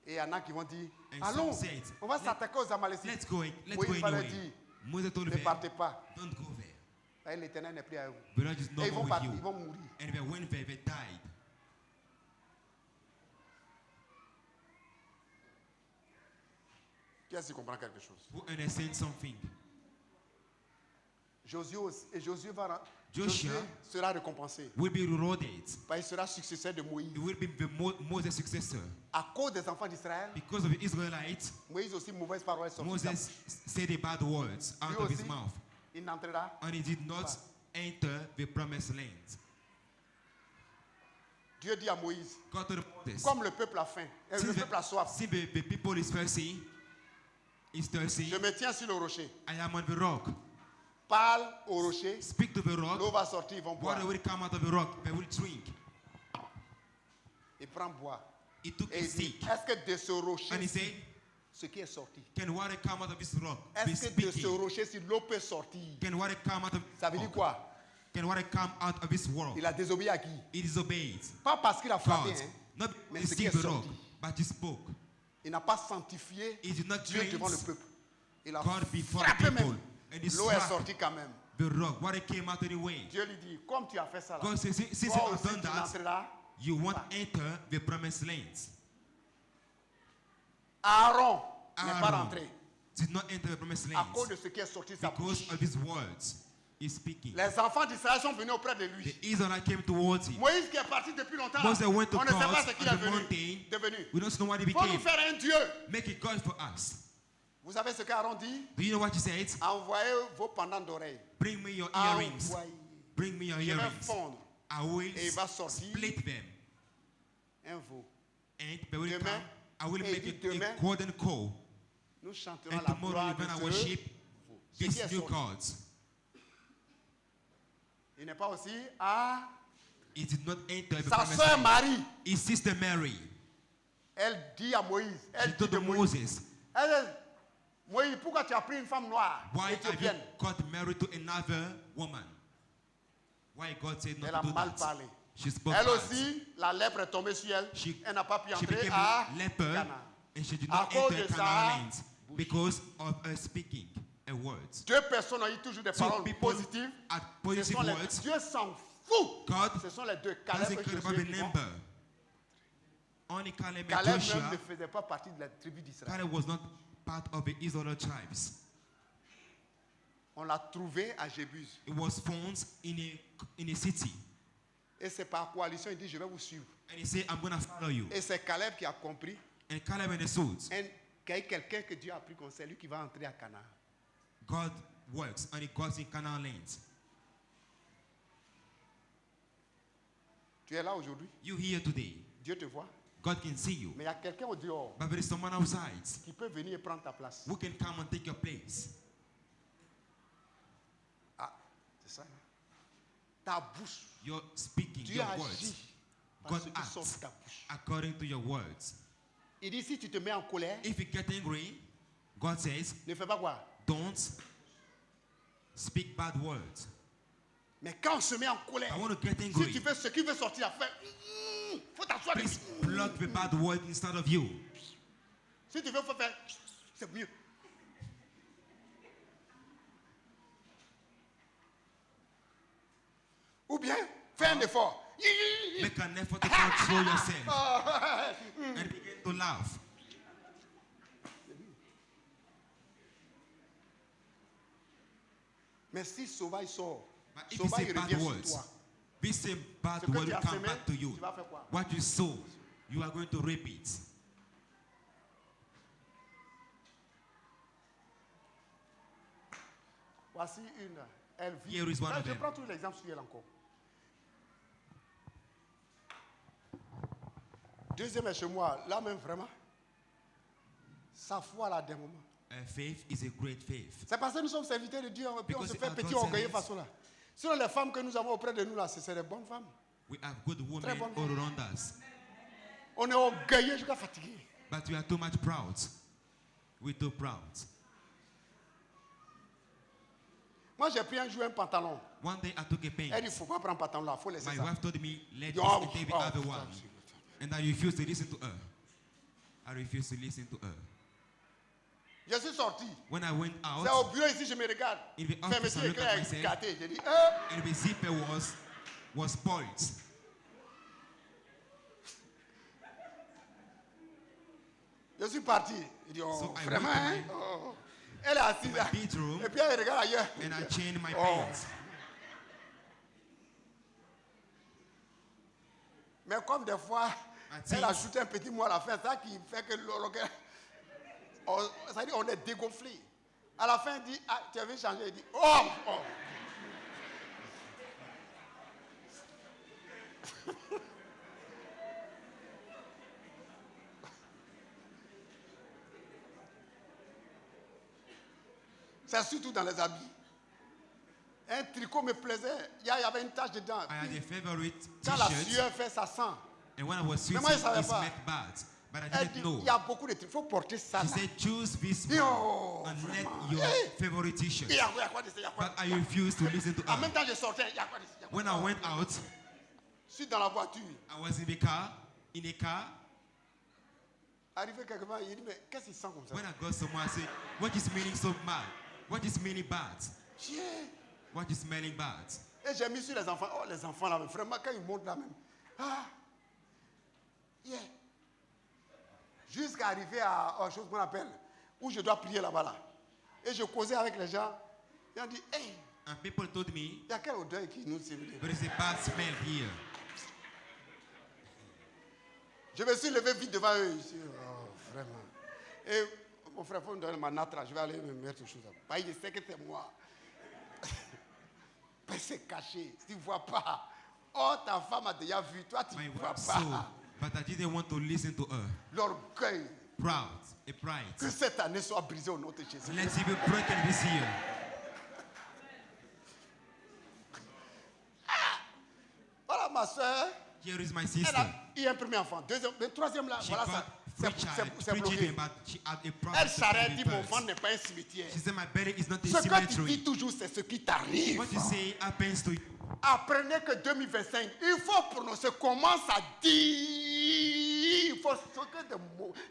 Et il y en a qui vont dire, And allons, some said, on va s'attaquer aux Amalécites. Let's go Moïse va leur anyway. dire, Moses told ne them, partez pas. don't go there. Et l'Éternel n'est plus à vous. The Lord is no Et ils more vont with partir, you. ils vont mourir. And they went there, they died. Qui est-ce qui comprend quelque chose? Who understand something? Josué aussi- et Josué Joshua sera récompensé. will be rewarded. Parce qu'il sera successeur de Moïse. He will be the Moses' successor. À cause des enfants d'Israël, Because of the Israelites, Moïse aussi, mauvaise parole est sortie de sa Moses bouche. said the bad words out Lui of his aussi, mouth. il n'entrera. And he did not enter the promised land. Dieu dit à Moïse, God told Moses, comme le peuple a faim, et le since peuple a soif, the people is thirsty, je me tiens sur le rocher. I am on the rock. Parle au rocher, Speak to the rock. l'eau va sortir, ils vont boire. Water will come out of the rock. They will drink. Il prend boire. He took Et a il dit, stick. est-ce que de ce rocher, And he said, ce qui est sorti, can water come out of this rock? Be est-ce que de ce speaking. rocher, si l'eau peut sortir, Can water come out of ça veut dire rock? quoi? Can water come out of this world? Il a désobéi à qui? He disobeyed Pas parce qu'il a frappé, God. hein. Not Mais he ce qui see est the rock, sorti. but he spoke. Il n'a pas sanctifié He did not Dieu devant le cleanse peuple. Il a God before frappé people. même. And he L'eau est struck sortie quand même. the rock. Water came out anyway. Dieu lui dit, comme tu as fait ça là, God says, since you toi have aussi done tu that, n'entreras. you won't enter the promised land. Aaron n'est pas Aaron rentré did not enter the promised à land cause de ce qui est sorti de sa because bouche. of his words. He's speaking. Les enfants d'Israël sont venus auprès de lui. The Israelites came towards him. Moïse qui est parti depuis longtemps, Moses went to on ne sait pas God ce qu'il on est the mountain. devenu. We don't know what he Il faut nous became. faire un Dieu. Make it God for us. Vous savez ce qu'Aaron dit? Do you know what he said? Envoyez vos pendants d'oreilles. Bring me your earrings. Envoyez. Bring me your Je vais earrings. fondre I will et il va sortir split them. un veau. And they will Demain, come. I will et make dit it demain, a golden coal. Nous chanterons And la tomorrow gloire we're de going to ce worship veau. Ce qui these est new sorti. gods. Il n'est pas aussi à He did not enter the sa promised sœur land. Marie. His sister Mary. Elle dit à Moïse, She elle dit told de Moïse, Moses, elle, Moïse, pourquoi tu as pris une femme noire why have you éthiopienne? got married to another woman? Why God said Elle not a to do mal that? parlé. She spoke Elle bad. aussi, la lèpre est tombée sur elle. She- Elle n'a pas pu She entrer became à leper Canaan. and she did À not cause enter de Canaan sa land because of her speaking a word. Deux personnes ont eu toujours des Two paroles people positives. had Ce positive sont les, words. Dieu s'en fout. God Ce sont les deux, Caleb doesn't et care about Josué. the qui vont- number. Only Caleb and Caleb même Joshua. ne faisait pas partie de la tribu d'Israël. Caleb was not part of the Israelite tribes. On l'a trouvé à Jébus. It was found in a city. Et c'est par coalition, il dit, je vais vous suivre. And he said, I'm going to follow you. Et c'est Caleb qui a compris. And Caleb understood. Qu'il y a quelqu'un que Dieu a pris comme c'est lui qui va entrer à Canaan. God works and he goes in Canaan land. Tu es là aujourd'hui. You here today. Dieu te voit. God can see you. Mais il y a quelqu'un au dehors But there is someone outside qui peut venir et prendre ta place. who can come and take your place. Ah, c'est ça. hein. Ta bouche. You're speaking Dieu your agit words. par God ce qui sort de acts ta bouche. according to your words. Il dit, si tu te mets en colère, If you get angry, God says, ne fais pas quoi? don't speak bad words. Mais quand on se met en colère, I want to get si angry. tu veux ce qui veut sortir à faire, faut t'asseoir. Please block the bad word inside of you. Si tu veux, faut faire, c'est mieux. Ou bien, fais un effort. Make an effort to control yourself and begin to laugh. Mais si sauvage sort, But if you sauvage say bad revient sur words, toi. we say bad Ce que word tu will as come semé, back to you. tu vas faire quoi? What you sow, you are going to reap it. Voici une. Elle vit. Here is one of Je them. prends tout l'exemple sur elle encore. Deuxième est chez moi. Là même vraiment. Sa foi là d'un moment. Faith is a great faith. C'est parce que nous sommes serviteurs de Dieu et puis on Because se fait our petit God orgueilleux servants. façon là. Sinon les femmes que nous avons auprès de nous là, c'est des bonnes femmes. We have good women Très bonne. all around us, On est orgueilleux jusqu'à fatigué. but we are too much proud. We're too proud. Moi j'ai pris un jour un pantalon. One day I took a pain. Elle dit, il ne faut pas prendre pantalon là, il faut laisser My ça. wife told me, let Oh, this David oh, have a oh, one. oh. And I refused to listen to her. I refused to listen to her. Je suis sorti. When I went C'est au out, bureau ici, je me regarde. in the office, I Fermeture looked éclair at myself, gâté. J'ai dit, and the zipper was spoiled. je suis parti. Il dit, oh, So I vraiment, went to hein? my- Oh. Elle est assise my là. bedroom, Et puis elle regarde ailleurs. And I changed my Oh. pants. Mais comme des fois, think- elle ajoute un petit mot à la fin, ça qui fait que ça dit on est dégonflé. À la fin, il dit, ah, tu avais changé. Il dit, oh, oh. C'est surtout dans les habits. Un tricot me plaisait. Il y avait une tache dedans. I had a favorite Quand la t-shirt, sueur fait, ça sent. and when I was Mais switching, moi, je savais it pas. smelled bad. But I Elle didn't dit, know. il y a beaucoup de trucs. Il faut porter ça. She Là. said, choose this Yo, one and let vraiment. your Hey. favorite t-shirt. Il y a quoi de ça, il y a quoi But I refused to listen to En même her. temps, je sortais. Il y a quoi de ça, il y a quoi When I went out, Je suis dans la voiture. I was in a car. Arrivé quelque part, il dit, mais qu'est-ce qu'il sent comme ça? When I got somewhere, I said, what is smelling so bad? What is smelling bad? Tiens. What is smelling bad? Et j'ai mis sur les enfants. Oh, les enfants là, mais vraiment, quand ils montent là même. Ah. Yeah. Jusqu'à arriver à une chose qu'on appelle, où je dois prier là-bas là. Et je causais avec les gens. Ils ont dit, hey, And people told me, il y a quel odeur qui nous sévit. there is a bad smell here. Je me suis levé vite devant eux ici. Oh, vraiment. Et mon frère, il faut me donner ma natte là. Je vais aller me mettre quelque chose là. Bah, il sait que c'est moi. Mais c'est caché. Tu ne vois pas. Oh, ta femme a déjà vu. Toi, tu My ne vois wife pas. saw, but I didn't want to listen to her. L'orgueil. Proud, a pride. Que cette année soit brisée au nom de Jésus. Let's even break it this year. Voilà ma soeur. Here is my Elle sister. a eu un premier enfant. Deuxième, le troisième là. She Voilà got ça. three C'est children, bloqué. but she had a problem. Elle to s'arrête, give dit birth. mon ventre n'est pas un cimetière. She said, my belly is not a Ce que tu cemetery. dis toujours, c'est ce qui t'arrive. What you say happens to you. Apprenez que 2025, il faut prononcer, commence à dire. Il faut que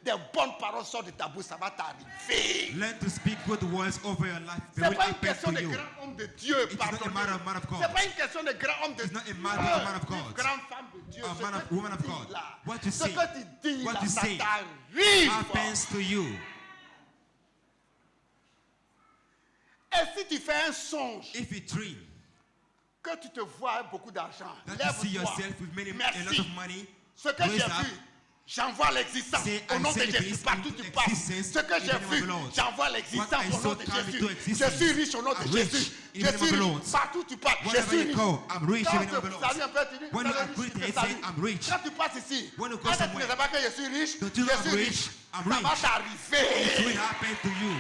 des bonnes paroles sortent de ta bouche, ça va t'arriver. Learn to speak good words over your life. Ce They n'est will pas une happen question to de you. grand homme de Dieu, It is not a pardon. matter of man of Ce God. n'est pas une question de grand homme de It's Dieu. not a matter of man of God. Une grande femme de Dieu. A Ce man que of- tu woman of dis God. là, What you ce say, que tu dis what là, you ça say t'arrive. happens to you. Et si tu fais un songe, If you dream que tu te vois avec beaucoup d'argent, that you see lève-toi. yourself with a lot Merci. of money, Ce que raise j'ai up, vu, j'envoie l'existence say, au I nom de celebrate Jésus. Partout into tu passes. existence Ce que in j'ai the name of vu, the Lord. j'envoie What l'existence I au nom saw de come into Jésus. Je existence. suis riche au nom de I'm rich Jésus. in Je the name suis of the riche. Lord. Partout tu passes, je Wherever suis you riche. go, I'm rich Quand in the name of the tu Lord. salues un peu, tu dis, When you salut, agree je to te it, salue. say, I'm rich. Quand tu passes ici, When you go est-ce que tu somewhere, ne sais pas que je suis riche? don't you know Je suis I'm riche. rich? I'm Ça va rich. It t'arriver. will happen to you.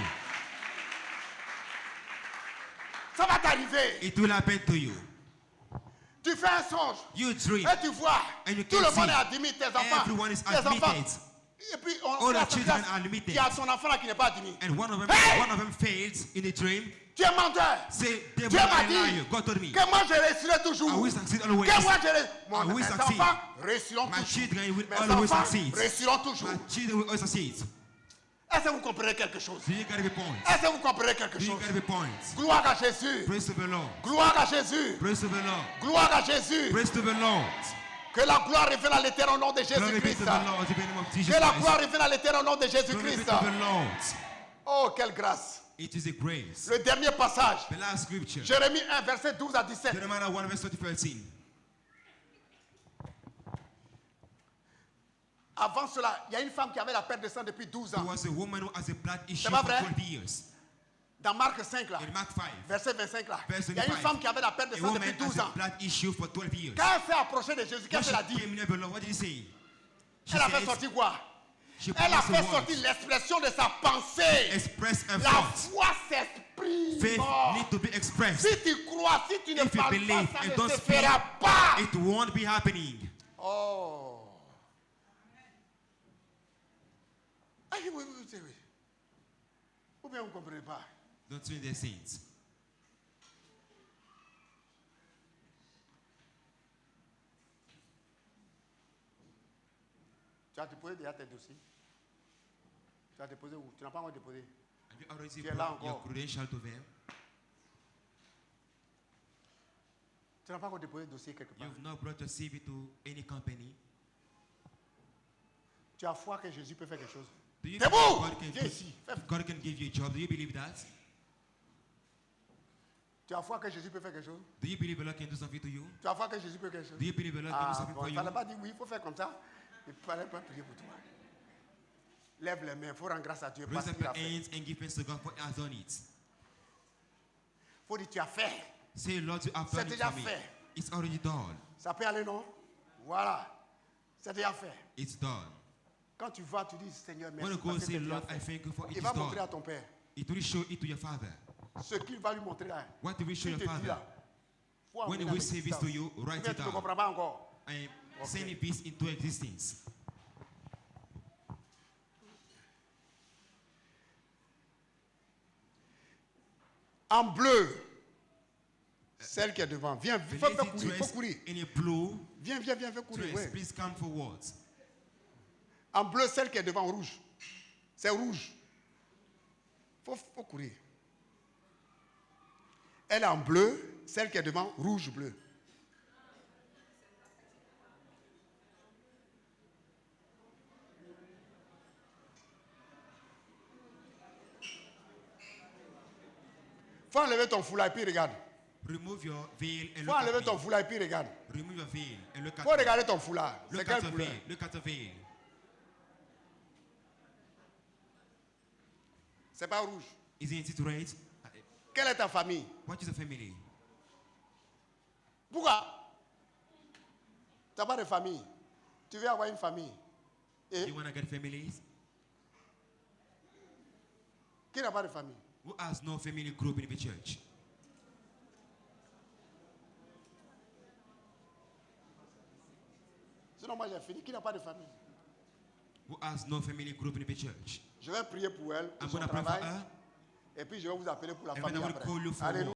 Ça va t'arriver. It will happen to you. Tu fais un songe. You dream. Et tu vois, And you tout can le monde see. est admis, tes enfants. Everyone is tes enfants, admitted. Et puis, All on the children are limited. il y a son enfant là qui n'est pas admis. And one of them fails in a dream. Tu es menteur. Say, devil, Dieu m'a I dit lie. God told me. que moi je réussirai toujours. I will succeed always. Que moi je I will mes succeed. enfants réussiront My toujours. children will Mes always enfants succeed. réussiront toujours. My children will always succeed. Est-ce que vous comprenez quelque chose? Do you get every point? Est-ce que vous comprenez quelque Do you chose? get every point? Gloire à Jésus. Praise to the Lord. Gloire à Jésus. Praise to the Lord. Gloire à Jésus. Praise to the Lord. Que la gloire revienne à l'éternel au nom de Glory be to Jésus-Christ. the Lord in the name of Jesus Que la Christ. gloire revienne à l'éternel au nom de Glory be Jésus-Christ. to the Lord. Oh, quelle grâce. It is a grace. Le dernier passage. The last scripture. Jérémie 1, verset 12 à 17. Jeremiah 1 verse 13. Avant cela, il y a une femme qui avait la perte de sang depuis 12 There ans. was a woman who has a blood issue pas for vrai? 12 years. Dans Marc 5, là, In Mark 5, verset 25, là, verse il y a une 25, femme qui avait la perte de a sang woman depuis has 12 a ans. blood issue for 12 years. Quand elle s'est approchée de Jésus, When qu'est-ce she qu'elle a dit? came near the Lord, what did he say? She Elle a fait said, sortir quoi? she Elle a pronounced the fait words, sortir l'expression de sa pensée. express a La thought. foi s'exprime. Faith need to be expressed. Si tu crois, si tu ne If you parles believe pas, ça and ne don't se speak, fera pas. it won't be happening. Oh. Ah, oui, oui, oui, oui. Ou bien vous ne comprenez pas. Don't swing their saints. Tu as déposé déjà tes dossiers. Tu as déposé où? Tu n'as pas encore déposé. Have you already Tu es là brought your encore. credential to them? Tu n'as pas encore déposé le dossier quelque part. You've not brought your CV to any company. Tu as foi que Jésus peut faire quelque chose. Do you Debout! believe God can, Viens ici. God can give you a job? Do you believe that? Tu as foi que Jésus peut faire quelque chose. Do you believe the Lord can do something to you? Tu as foi que Jésus peut faire quelque chose. Do you believe the Lord can do Ah, something bon, for il you? ne fallait pas dire oui, il faut faire comme ça. Il ne fallait pas prier pour toi. Lève les mains, il faut rendre grâce à Dieu parce Raise up qu'il your a fait. hands and give thanks to God for He has done it. Il faut dire tu as fait. Say, Lord, you have C'est done it déjà for me. fait. It's already done. Ça peut aller, non? Voilà. C'est déjà fait. It's done. Quand tu vas, tu dis Seigneur, merci. When you go parce que say, c'est déjà Lord, I fait. thank you for it Il is va montrer à done. ton père. It will show it to your father. Ce qu'il va lui montrer là. What will show Il your te dit father? là. Faut When amener he dans will say this to l'existence. you, Ou write bien it tu ne down. comprends pas encore. And Okay. send this into existence. En bleu. Celle qui est devant. Viens, The fais lady courir, faut dressed courir. in a blue Viens, viens, viens, fais courir. dress, Ouais. please come forward. En bleu, celle qui est devant, rouge. C'est rouge. Faut courir. Elle est en bleu, celle qui est devant, rouge, bleu. Faut enlever ton foulard et puis regarde. Remove your veil and Faut look enlever at ton me. foulard et puis regarde. Remove your veil and look at Faut me. regarder ton foulard. C'est Look quelle at your couleur? veil. Look at your veil. C'est pas rouge. Isn't it red? Quelle est ta famille? What is the family? Pourquoi? Tu n'as pas de famille. Tu veux avoir une famille. Et You want to get families? qui n'a pas de famille? Who has no family group in the church? Sinon, moi j'ai fini. Qui n'a pas de famille? Who has no family group in the church? Je vais prier pour elle, pour I'm son going to pray for travail. her. Et puis je vais vous appeler pour la And famille then I will après. call you for Alléluia.